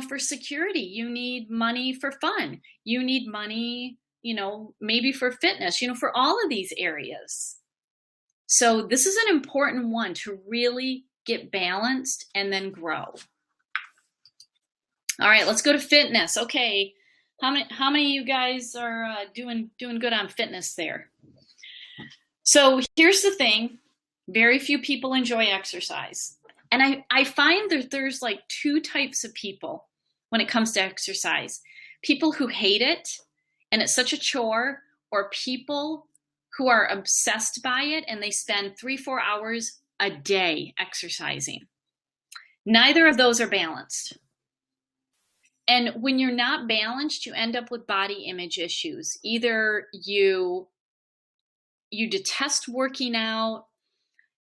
A: for security. You need money for fun. You need money, maybe for fitness, for all of these areas. So this is an important one to really get balanced and then grow. All right, let's go to fitness. Okay, how many of you guys are doing good on fitness there? So here's the thing: very few people enjoy exercise, and I find that there's like two types of people when it comes to exercise: people who hate it and it's such a chore, or people who are obsessed by it and they spend 3-4 hours a day exercising. Neither of those are balanced. And when you're not balanced, you end up with body image issues. Either you detest working out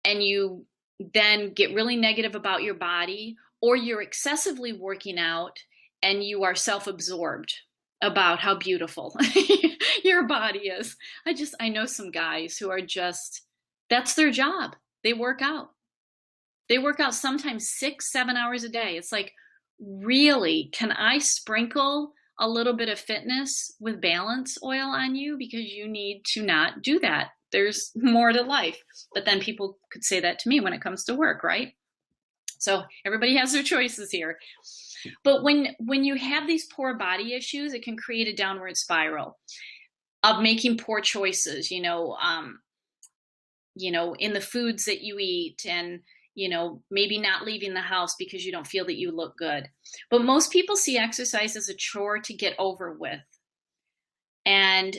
A: and you then get really negative about your body, or you're excessively working out and you are self-absorbed about how beautiful your body is. I know some guys who are just, that's their job. They work out. They work out sometimes 6-7 hours a day. It's like, really, can I sprinkle a little bit of fitness with balance oil on you? Because you need to not do that. There's more to life. But then people could say that to me when it comes to work, right? So everybody has their choices here. But when you have these poor body issues, it can create a downward spiral of making poor choices, in the foods that you eat, and maybe not leaving the house because you don't feel that you look good. But most people see exercise as a chore to get over with. And,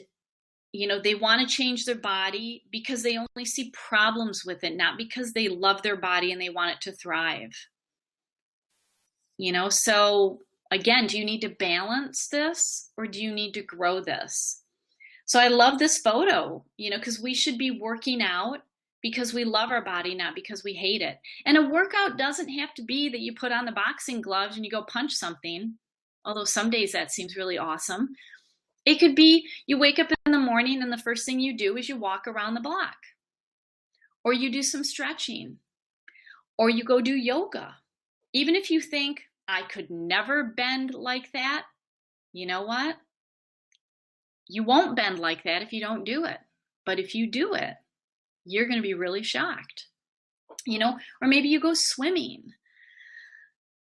A: they want to change their body because they only see problems with it, not because they love their body and they want it to thrive. So again, do you need to balance this or do you need to grow this? So I love this photo, because we should be working out because we love our body, not because we hate it. And a workout doesn't have to be that you put on the boxing gloves and you go punch something, although some days that seems really awesome. It could be you wake up in the morning and the first thing you do is you walk around the block, or you do some stretching, or you go do yoga. Even if you think, I could never bend like that. You know what? You won't bend like that if you don't do it. But if you do it, you're going to be really shocked. Or maybe you go swimming,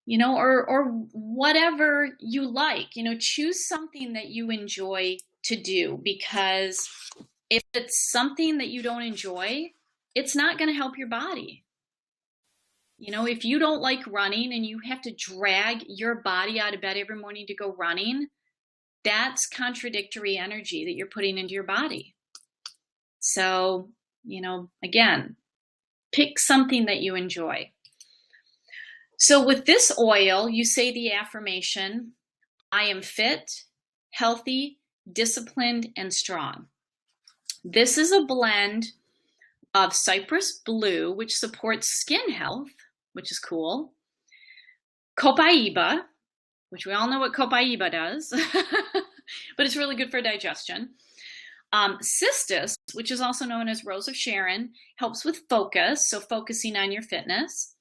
A: or whatever you like. Choose something that you enjoy to do, because if it's something that you don't enjoy, it's not going to help your body. If you don't like running and you have to drag your body out of bed every morning to go running, that's contradictory energy that you're putting into your body. So, again, pick something that you enjoy. So with this oil, you say the affirmation, I am fit, healthy, disciplined, and strong. This is a blend of cypress blue, which supports skin health, which is cool, copaiba, which we all know what copaiba does, but it's really good for digestion. Cistus, which is also known as Rose of Sharon, helps with focus, so focusing on your fitness.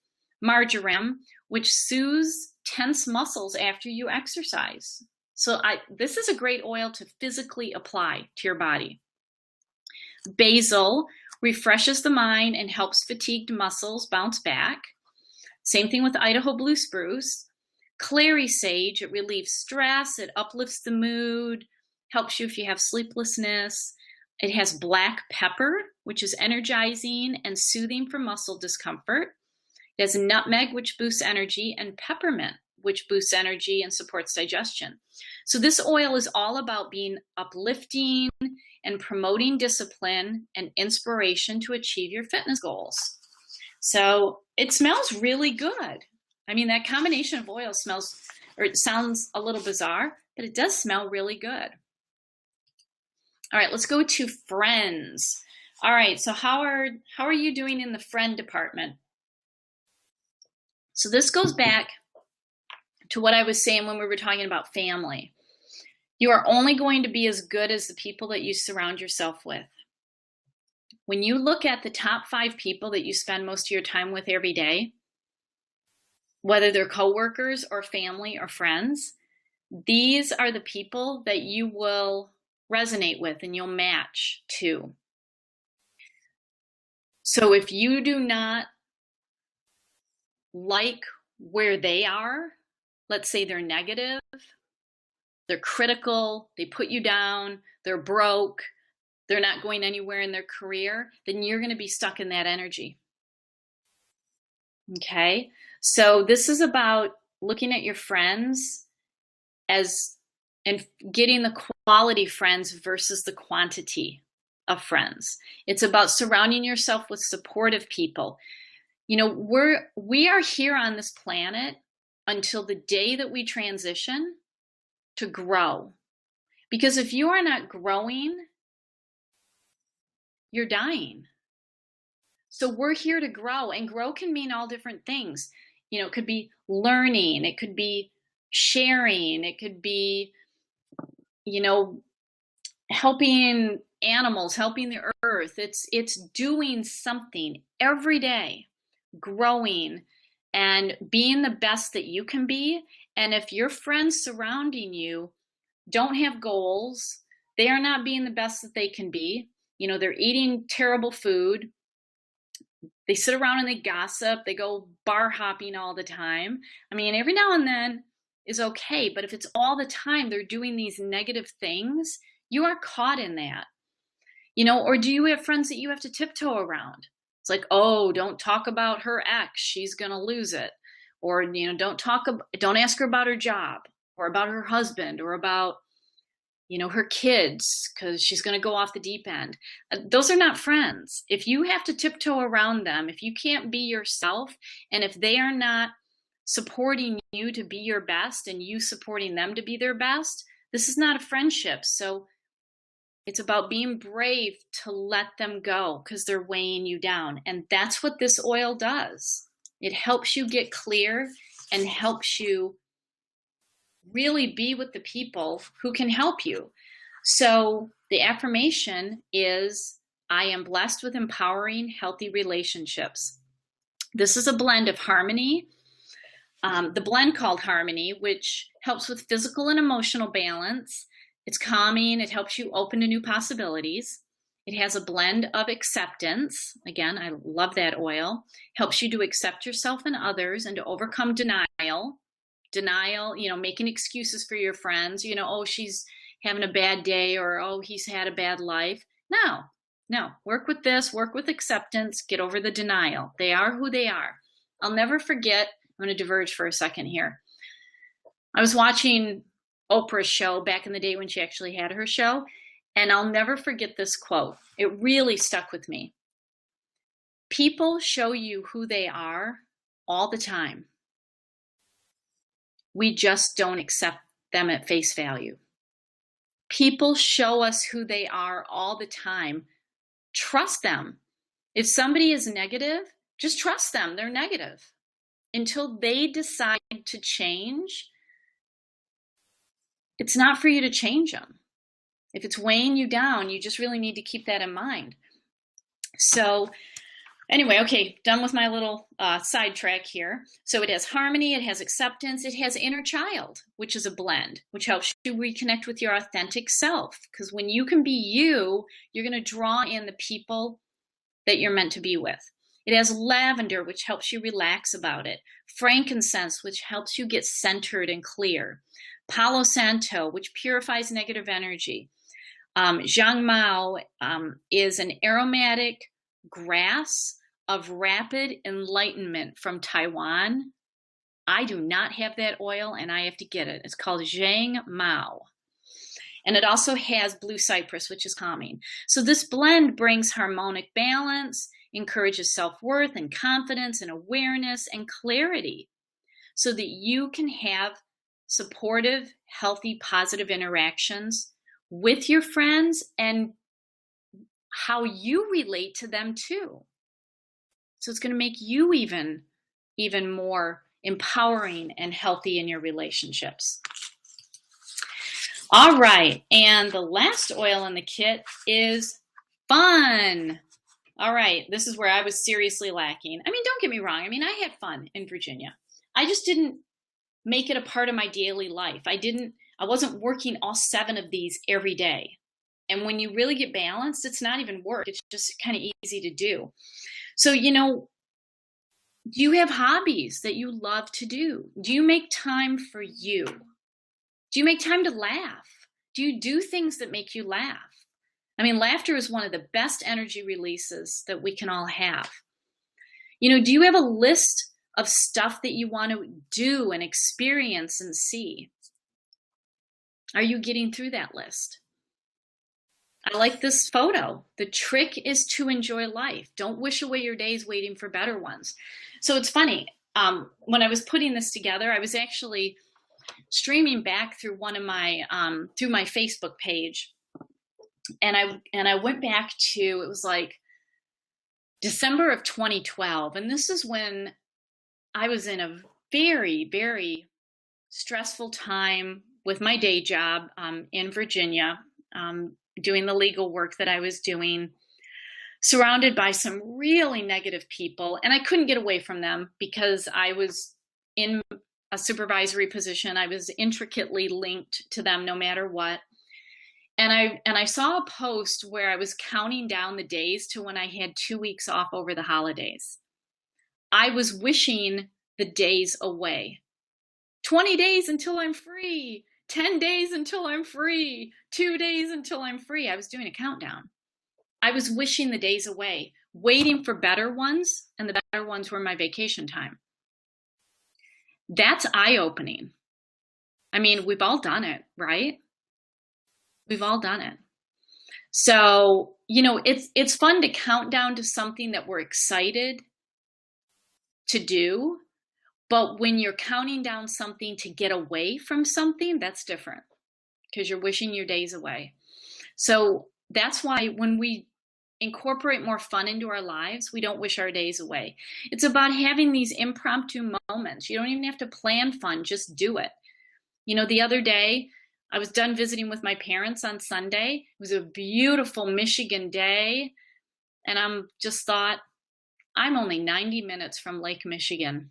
A: Marjoram, which soothes tense muscles after you exercise. So this is a great oil to physically apply to your body. Basil refreshes the mind and helps fatigued muscles bounce back. Same thing with Idaho blue spruce. Clary sage, it relieves stress, it uplifts the mood, helps you if you have sleeplessness. It has black pepper, which is energizing and soothing for muscle discomfort. It has nutmeg, which boosts energy, and peppermint, which boosts energy and supports digestion. So this oil is all about being uplifting and promoting discipline and inspiration to achieve your fitness goals. So it smells really good. I mean, that combination of oil it sounds a little bizarre, but it does smell really good. All right, let's go to friends. All right, so how are you doing in the friend department? So this goes back to what I was saying when we were talking about family. You are only going to be as good as the people that you surround yourself with. When you look at the top 5 people that you spend most of your time with every day, whether they're coworkers or family or friends, these are the people that you will resonate with and you'll match to. So if you do not like where they are, let's say they're negative, they're critical, they put you down, they're broke, they're not going anywhere in their career, then you're going to be stuck in that energy. Okay? So this is about looking at your friends and getting the quality friends versus the quantity of friends. It's about surrounding yourself with supportive people. We are here on this planet until the day that we transition to grow. Because if you are not growing, you're dying. So we're here to grow, and grow can mean all different things. It could be learning, it could be sharing, it could be, helping animals, helping the earth. It's doing something every day, growing and being the best that you can be. And if your friends surrounding you don't have goals, they are not being the best that they can be. They're eating terrible food. They sit around and they gossip. They go bar hopping all the time. I mean, every now and then is okay. But if it's all the time they're doing these negative things, you are caught in that. Or do you have friends that you have to tiptoe around? It's like, oh, don't talk about her ex. She's going to lose it. Or, don't ask her about her job or about her husband or about, her kids, because she's going to go off the deep end. Those are not friends. If you have to tiptoe around them, if you can't be yourself, and if they are not supporting you to be your best and you supporting them to be their best, this is not a friendship. So it's about being brave to let them go because they're weighing you down. And that's what this oil does. It helps you get clear and helps you really be with the people who can help you. So the affirmation is, I am blessed with empowering, healthy relationships. This is a blend of harmony, the blend called Harmony, which helps with physical and emotional balance. It's calming. It helps you open to new possibilities. It has a blend of acceptance. Again, I love that oil. Helps you to accept yourself and others and to overcome denial. Denial, making excuses for your friends, oh, she's having a bad day, or oh, he's had a bad life. No, work with this, work with acceptance, get over the denial. They are who they are. I'll never forget, I'm going to diverge for a second here. I was watching Oprah's show back in the day when she actually had her show, and I'll never forget this quote. It really stuck with me. People show you who they are all the time. We just don't accept them at face value. People show us who they are all the time. Trust them. If somebody is negative, just trust them. They're negative. Until they decide to change, it's not for you to change them. If it's weighing you down, you just really need to keep that in mind. So anyway, okay, done with my little sidetrack here. So it has harmony, it has acceptance, it has inner child, which is a blend, which helps you reconnect with your authentic self. Because when you can be you, you're going to draw in the people that you're meant to be with. It has lavender, which helps you relax about it. Frankincense, which helps you get centered and clear. Palo Santo, which purifies negative energy. Zhang Mao is an aromatic grass of rapid enlightenment from Taiwan. I do not have that oil, and I have to get it. It's called Zhang Mao. And it also has blue cypress, which is calming. So this blend brings harmonic balance, encourages self-worth and confidence and awareness and clarity so that you can have supportive, healthy, positive interactions with your friends and how you relate to them too. So it's going to make you even more empowering and healthy in your relationships. All right, and the last oil in the kit is fun. All right, this is where I was seriously lacking. I mean, don't get me wrong. I mean, I had fun in Virginia. I just didn't make it a part of my daily life. I wasn't working all 7 of these every day. And when you really get balanced, it's not even work. It's just kind of easy to do. So, do you have hobbies that you love to do? Do you make time for you? Do you make time to laugh? Do you do things that make you laugh? I mean, laughter is one of the best energy releases that we can all have. Do you have a list of stuff that you want to do and experience and see? Are you getting through that list? I like this photo. The trick is to enjoy life. Don't wish away your days waiting for better ones. So it's funny. When I was putting this together, I was actually streaming back through one of my through my Facebook page, and I went back to, it was like December of 2012, and this is when I was in a very, very stressful time with my day job in Virginia, doing the legal work that I was doing, surrounded by some really negative people. And I couldn't get away from them because I was in a supervisory position. I was intricately linked to them no matter what. And I saw a post where I was counting down the days to when I had 2 weeks off over the holidays. I was wishing the days away. 20 days until I'm free. 10 days until I'm free. 2 days until I'm free. I was doing a countdown. I was wishing the days away, waiting for better ones, and the better ones were my vacation time. That's eye-opening. I mean, we've all done it, right? We've all done it. So, it's fun to count down to something that we're excited to do. But when you're counting down something to get away from something, that's different because you're wishing your days away. So that's why when we incorporate more fun into our lives, we don't wish our days away. It's about having these impromptu moments. You don't even have to plan fun, just do it. The other day, I was done visiting with my parents on Sunday. It was a beautiful Michigan day. And I'm just thought, I'm only 90 minutes from Lake Michigan.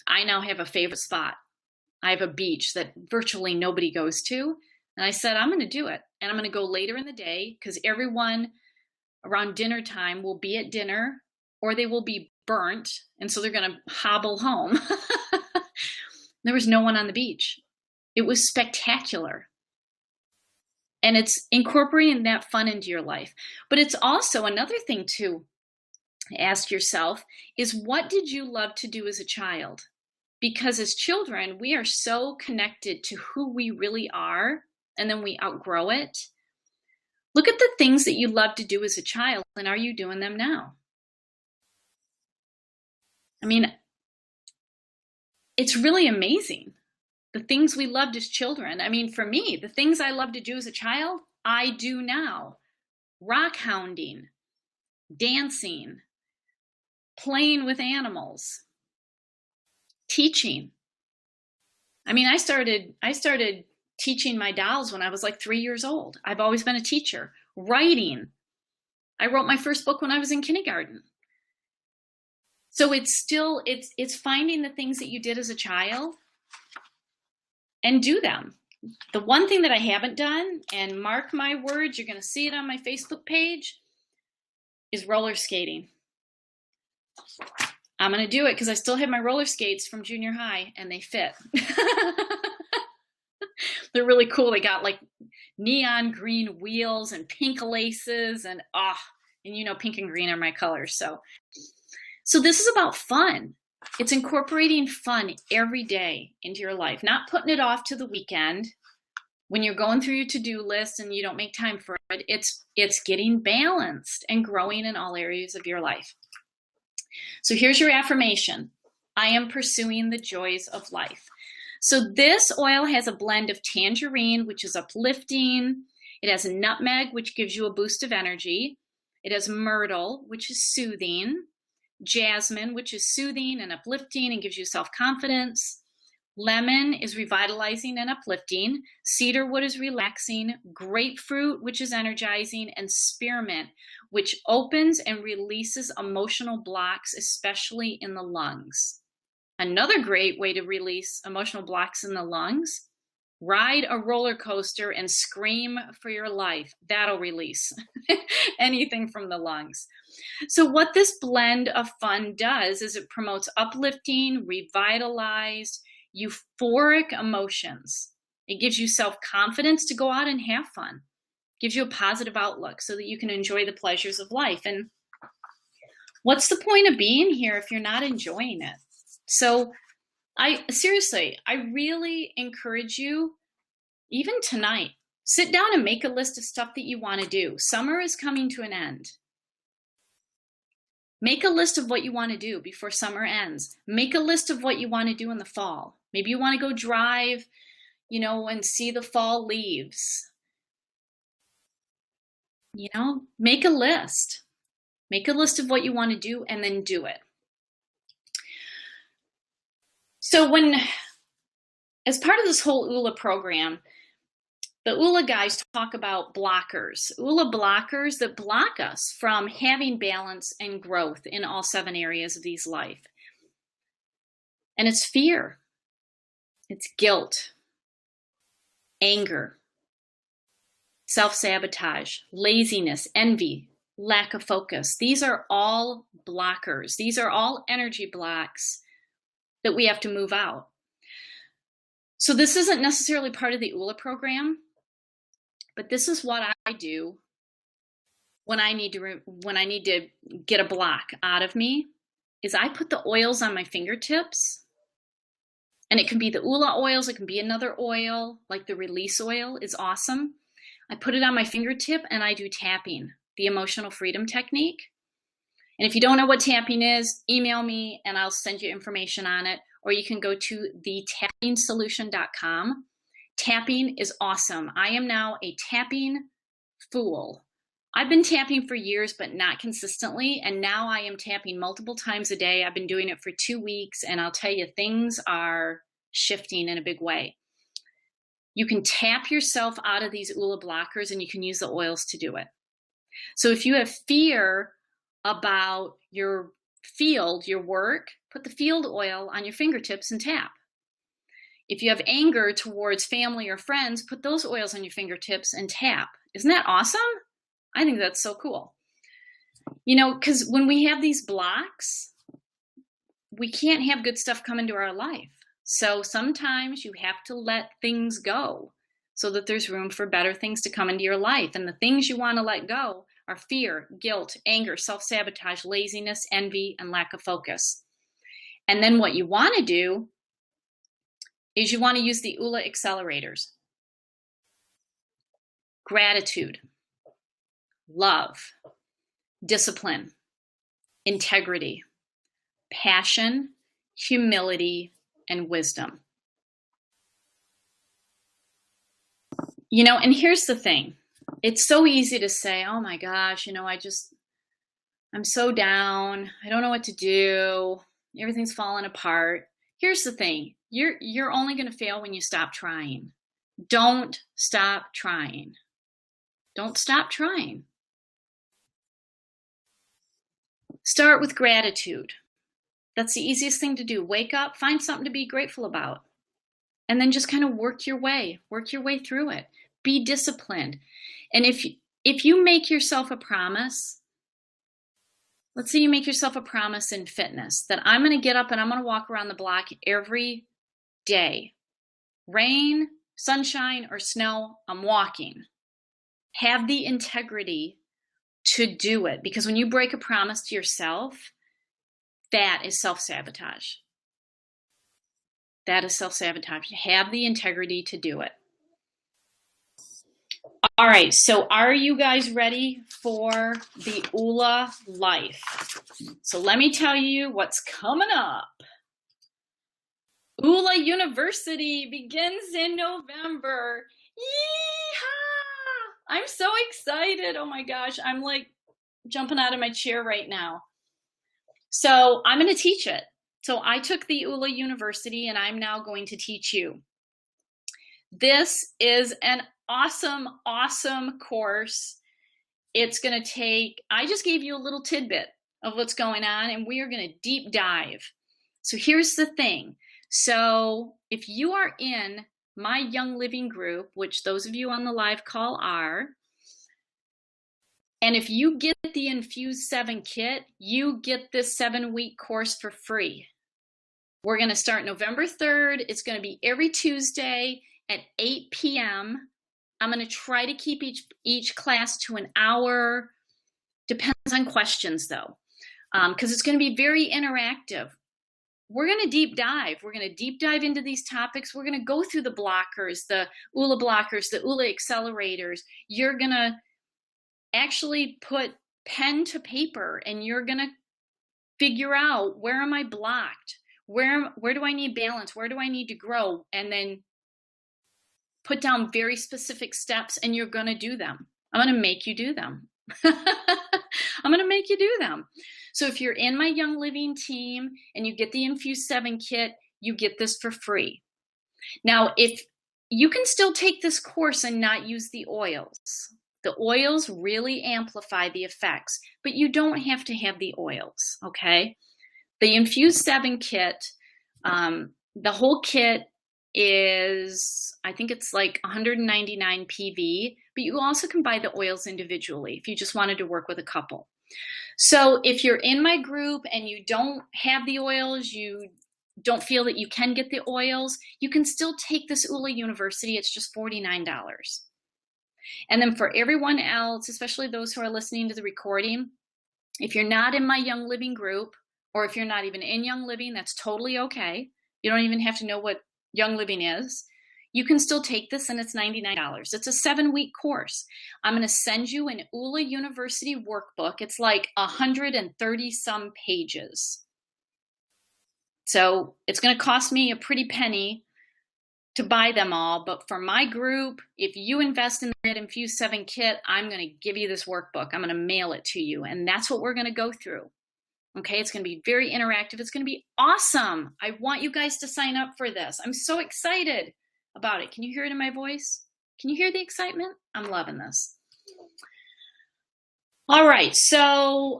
A: I now have a favorite spot. I have a beach that virtually nobody goes to. And I said, I'm going to do it. And I'm going to go later in the day because everyone around dinner time will be at dinner or they will be burnt. And so they're going to hobble home. There was no one on the beach. It was spectacular. And it's incorporating that fun into your life. But it's also another thing to ask yourself is, what did you love to do as a child? Because as children, we are so connected to who we really are, and then we outgrow it. Look at the things that you loved to do as a child, and are you doing them now? I mean, it's really amazing, the things we loved as children. I mean, for me, the things I loved to do as a child, I do now. Rock hounding, dancing, playing with animals, teaching. I mean, I started teaching my dolls when I was like 3 years old. I've always been a teacher. Writing. I wrote my first book when I was in kindergarten. So it's finding the things that you did as a child and do them. The one thing that I haven't done, and mark my words, you're going to see it on my Facebook page, is roller skating. I'm going to do it because I still have my roller skates from junior high and they fit. They're really cool. They got like neon green wheels and pink laces and you know, pink and green are my colors. So this is about fun. It's incorporating fun every day into your life, not putting it off to the weekend when you're going through your to-do list and you don't make time for it. It's getting balanced and growing in all areas of your life. So here's your affirmation. I am pursuing the joys of life. So this oil has a blend of tangerine, which is uplifting. It has nutmeg, which gives you a boost of energy. It has myrtle, which is soothing. Jasmine, which is soothing and uplifting and gives you self-confidence. Lemon is revitalizing and uplifting. Cedarwood is relaxing. Grapefruit, which is energizing. And spearmint, which opens and releases emotional blocks, especially in the lungs. Another great way to release emotional blocks in the lungs, ride a roller coaster and scream for your life. That'll release anything from the lungs. So what this blend of fun does is it promotes uplifting, revitalized, euphoric emotions. It gives you self-confidence to go out and have fun. It gives you a positive outlook so that you can enjoy the pleasures of life. And what's the point of being here if you're not enjoying it? So I really encourage you, even tonight, sit down and make a list of stuff that you want to do. Summer is coming to an end. Make a list of what you want to do before summer ends. Make a list of what you want to do in the fall. Maybe you want to go drive, you know, and see the fall leaves. You know, make a list. Make a list of what you want to do and then do it. So as part of this whole Oola program, the Oola guys talk about blockers, Oola blockers that block us from having balance and growth in all 7 areas of these life. And it's fear, it's guilt, anger, self-sabotage, laziness, envy, lack of focus. These are all blockers. These are all energy blocks that we have to move out. So this isn't necessarily part of the Oola program, but this is what I do when I need to get a block out of me, is I put the oils on my fingertips. And it can be the Oola oils, it can be another oil, like the release oil is awesome. I put it on my fingertip and I do tapping, the emotional freedom technique. And if you don't know what tapping is, email me and I'll send you information on it. Or you can go to thetappingsolution.com. Tapping is awesome. I am now a tapping fool. I've been tapping for years, but not consistently. And now I am tapping multiple times a day. I've been doing it for 2 weeks. And I'll tell you, things are shifting in a big way. You can tap yourself out of these Oola blockers and you can use the oils to do it. So if you have fear about your field, your work, put the field oil on your fingertips and tap. If you have anger towards family or friends, put those oils on your fingertips and tap. Isn't that awesome? I think that's so cool. You know, because when we have these blocks, we can't have good stuff come into our life. So sometimes you have to let things go so that there's room for better things to come into your life. And the things you want to let go are fear, guilt, anger, self-sabotage, laziness, envy, and lack of focus. And then what you want to do is you want to use the Oola accelerators. Gratitude, love, discipline, integrity, passion, humility, and wisdom. You know, and here's the thing. It's so easy to say, oh my gosh, you know, I'm so down. I don't know what to do. Everything's falling apart. Here's the thing. You're only going to fail when you stop trying. Don't stop trying. Don't stop trying. Start with gratitude. That's the easiest thing to do. Wake up, find something to be grateful about, and then just kind of work your way through it. Be disciplined. And if you make yourself a promise, let's say you make yourself a promise in fitness that I'm going to get up and I'm going to walk around the block every day. Rain, sunshine, or snow, I'm walking. Have the integrity to do it, because when you break a promise to yourself, that is self-sabotage. That is self-sabotage. Have the integrity to do it. All right, so are you guys ready for the Oola life? So let me tell you what's coming up. Oola University begins in November. Yeehaw! I'm so excited. Oh my gosh, I'm like jumping out of my chair right now. So I'm going to teach it. So I took the Oola University and I'm now going to teach you. This is an awesome, awesome course. It's going to take, I just gave you a little tidbit of what's going on, and we are going to deep dive. So here's the thing. So if you are in my Young Living group, which those of you on the live call are, and if you get the Infuse 7 kit, you get this 7-week course for free. We're going to start November 3rd. It's going to be every Tuesday at 8 p.m. I'm going to try to keep each class to an hour. Depends on questions, though, because it's going to be very interactive. We're going to deep dive. We're going to deep dive into these topics. We're going to go through the blockers, the Oola blockers, the Oola accelerators. You're going to actually put pen to paper, and you're going to figure out, where am I blocked? Where do I need balance? Where do I need to grow? And then put down very specific steps, and you're going to do them. I'm going to make you do them. I'm going to make you do them. So if you're in my Young Living team and you get the Infuse 7 kit, you get this for free. Now, if you can still take this course and not use the oils. The oils really amplify the effects, but you don't have to have the oils, okay? The Infuse 7 kit, the whole kit is, I think it's like 199 PV, but you also can buy the oils individually if you just wanted to work with a couple. So if you're in my group and you don't have the oils, you don't feel that you can get the oils, you can still take this Oola University. It's just $49. And then for everyone else, especially those who are listening to the recording, if you're not in my Young Living group, or if you're not even in Young Living, that's totally okay. You don't even have to know what Young Living is. You can still take this, and it's $99. It's a 7-week course. I'm going to send you an Oola University workbook. It's like 130 some pages. So it's going to cost me a pretty penny to buy them all. But for my group, if you invest in that Infuse 7 kit, I'm going to give you this workbook. I'm going to mail it to you. And that's what we're going to go through. Okay, it's going to be very interactive. It's going to be awesome. I want you guys to sign up for this. I'm so excited about it. Can you hear it in my voice? Can you hear the excitement? I'm loving this. All right, so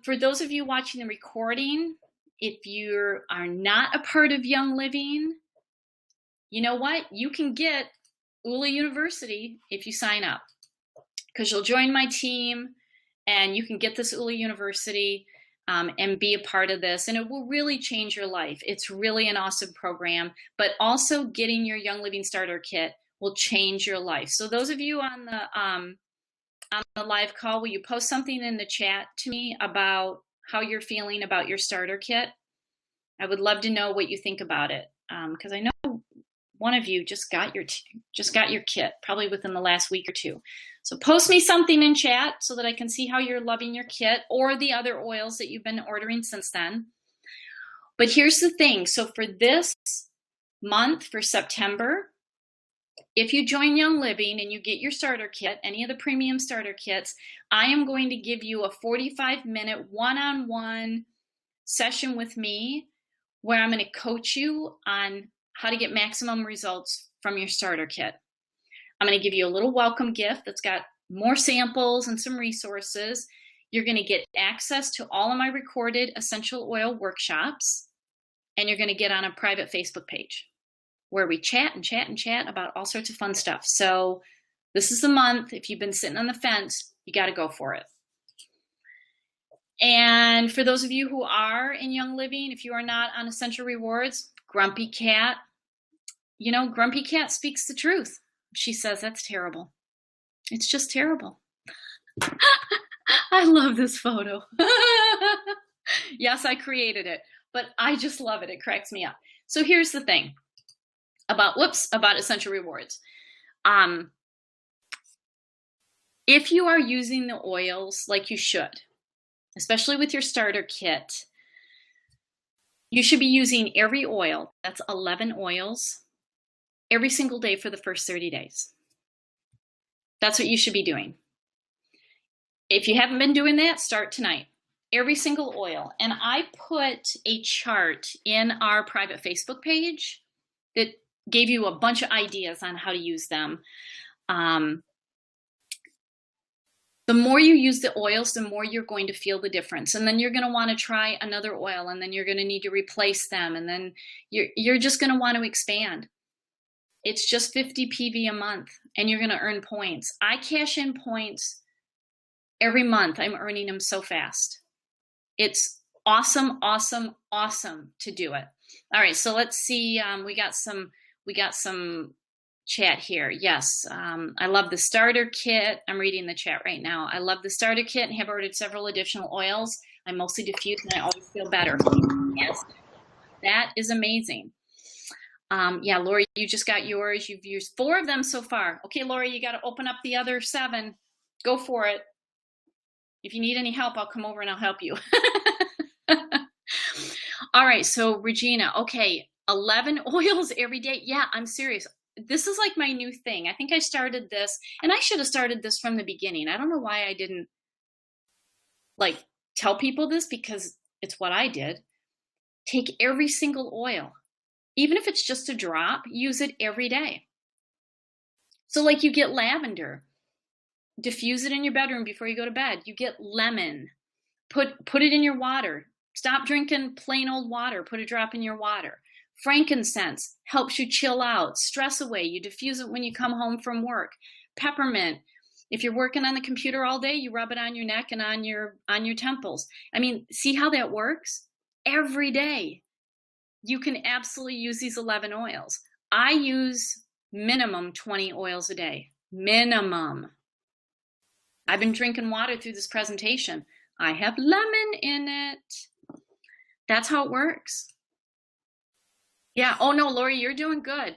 A: for those of you watching the recording, if you are not a part of Young Living, you know what? You can get Oola University if you sign up, because you'll join my team and you can get this Oola University and be a part of this, and it will really change your life. It's really an awesome program, but also getting your Young Living Starter Kit will change your life. So those of you on the live call, will you post something in the chat to me about how you're feeling about your starter kit? I would love to know what you think about it, because I know one of you just got your kit probably within the last week or two. So post me something in chat so that I can see how you're loving your kit or the other oils that you've been ordering since then. But here's the thing. So for this month, for September, if you join Young Living and you get your starter kit, any of the premium starter kits, I am going to give you a 45-minute one-on-one session with me where I'm going to coach you on how to get maximum results from your starter kit. I'm going to give you a little welcome gift that's got more samples and some resources. You're going to get access to all of my recorded essential oil workshops, and you're going to get on a private Facebook page where we chat and chat and chat about all sorts of fun stuff. So this is the month. If you've been sitting on the fence, you got to go for it. And for those of you who are in Young Living, if you are not on Essential Rewards, Grumpy Cat, you know, Grumpy Cat speaks the truth. She says that's terrible. It's just terrible. I love this photo. Yes, I created it, but I just love it. It cracks me up. So here's the thing about Essential Rewards. If you are using the oils like you should, especially with your starter kit, you should be using every oil, that's 11 oils, every single day for the first 30 days. That's what you should be doing. If you haven't been doing that, start tonight. Every single oil. And I put a chart in our private Facebook page that gave you a bunch of ideas on how to use them. The more you use the oils, the more you're going to feel the difference. And then you're going to want to try another oil, and then you're going to need to replace them. And then you're just going to want to expand. It's just 50 PV a month, and you're going to earn points. I cash in points every month. I'm earning them so fast. It's awesome, awesome, awesome to do it. All right, so let's see. We got some chat here. Yes, I love the starter kit. I'm reading the chat right now. I love the starter kit and have ordered several additional oils. I mostly diffuse and I always feel better. Yes, that is amazing. Yeah, Lori, you just got yours. You've used 4 of them so far. Okay, Lori, you got to open up the other 7. Go for it. If you need any help, I'll come over and I'll help you. All right, so Regina, okay, 11 oils every day. Yeah, I'm serious. This is like my new thing. I think I started this, and I should have started this from the beginning. I don't know why I didn't like tell people this, because it's what I did. Take every single oil. Even if it's just a drop, use it every day. So like you get lavender, diffuse it in your bedroom before you go to bed. You get lemon, put it in your water. Stop drinking plain old water, put a drop in your water. Frankincense helps you chill out, stress away. You diffuse it when you come home from work. Peppermint, if you're working on the computer all day, you rub it on your neck and on your temples. I mean, see how that works? Every day. You can absolutely use these 11 oils. I use minimum 20 oils a day. Minimum. I've been drinking water through this presentation. I have lemon in it. That's how it works. Yeah. Oh no, Lori, you're doing good.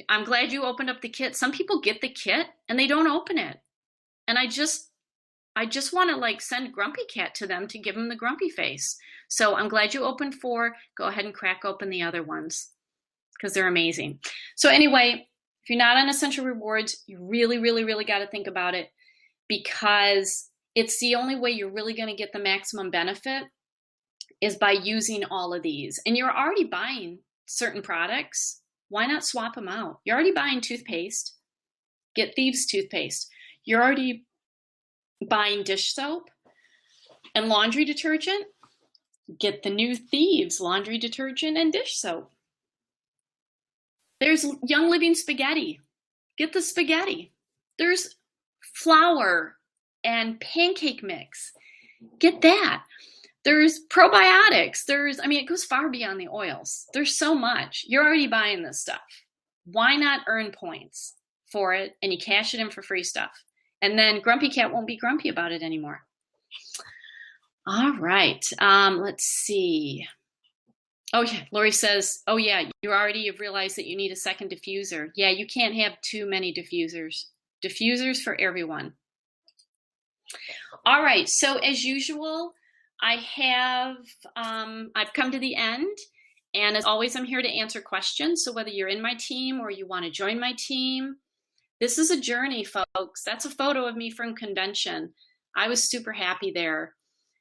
A: I'm glad you opened up the kit. Some people get the kit and they don't open it. And I just want to like send Grumpy Cat to them to give them the grumpy face. So I'm glad you opened 4. Go ahead and crack open the other ones because they're amazing. So anyway, if you're not on Essential Rewards, you really, really, really got to think about it, because it's the only way you're really going to get the maximum benefit is by using all of these. And you're already buying certain products. Why not swap them out? You're already buying toothpaste. Get Thieves toothpaste. You're already buying dish soap and laundry detergent, get the new Thieves laundry detergent and dish soap. There's Young Living spaghetti. Get the spaghetti. There's flour and pancake mix. Get that. There's probiotics. It goes far beyond the oils. There's so much. You're already buying this stuff. Why not earn points for it and you cash it in for free stuff? And then Grumpy Cat won't be grumpy about it anymore. All right. Let's see. Oh, yeah. Lori says, oh, yeah, you've realized that you need a second diffuser. Yeah, you can't have too many diffusers. Diffusers for everyone. All right. So as usual, I've come to the end. And as always, I'm here to answer questions. So whether you're in my team or you want to join my team, this is a journey, folks. That's a photo of me from convention. I was super happy there.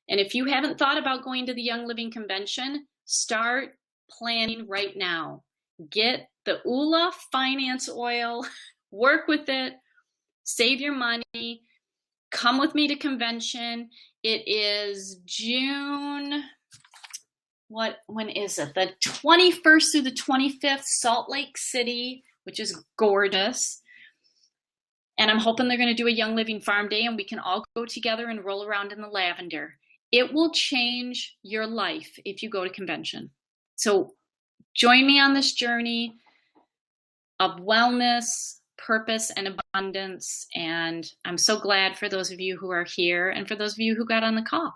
A: And if you haven't thought about going to the Young Living Convention, start planning right now. Get the Oola Finance Oil, work with it, save your money, come with me to convention. It is June, when is it? The 21st through the 25th, Salt Lake City, which is gorgeous. And I'm hoping they're going to do a Young Living Farm Day and we can all go together and roll around in the lavender. It will change your life if you go to convention. So join me on this journey of wellness, purpose, and abundance. And I'm so glad for those of you who are here and for those of you who got on the call.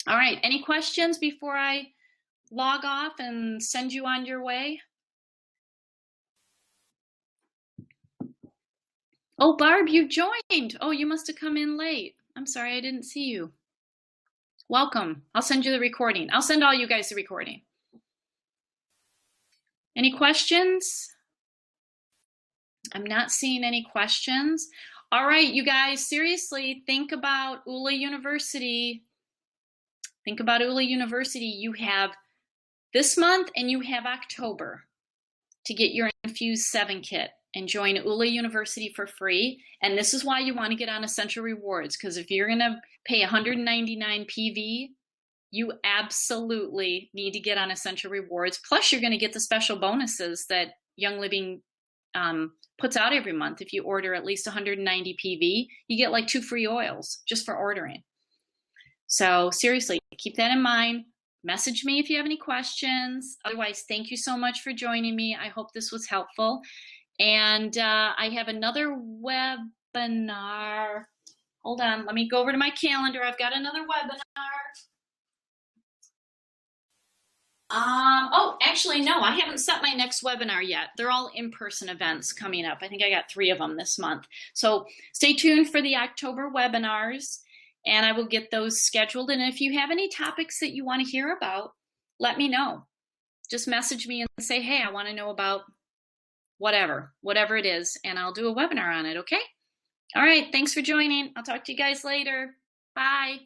A: All right, any questions before I log off and send you on your way? Oh, Barb, you joined. Oh, you must have come in late. I'm sorry, I didn't see you. Welcome. I'll send you the recording. I'll send all you guys the recording. Any questions? I'm not seeing any questions. All right, you guys, seriously, think about Oola University. Think about Oola University. You have this month and you have October to get your Infuse 7 kit and join Oola University for free. And this is why you want to get on Essential Rewards, because if you're going to pay $199 PV, you absolutely need to get on Essential Rewards. Plus, you're going to get the special bonuses that Young Living puts out every month. If you order at least 190 PV, you get like 2 free oils just for ordering. So seriously, keep that in mind. Message me if you have any questions. Otherwise, thank you so much for joining me. I hope this was helpful. And I have another webinar. Hold on, let me go over to my calendar. I've got another webinar. Oh, actually, no, I haven't set my next webinar yet. They're all in-person events coming up. I think I got 3 of them this month. So stay tuned for the October webinars, and I will get those scheduled. And if you have any topics that you want to hear about, let me know. Just message me and say, hey, I want to know about whatever it is, and I'll do a webinar on it, okay? All right, thanks for joining. I'll talk to you guys later. Bye.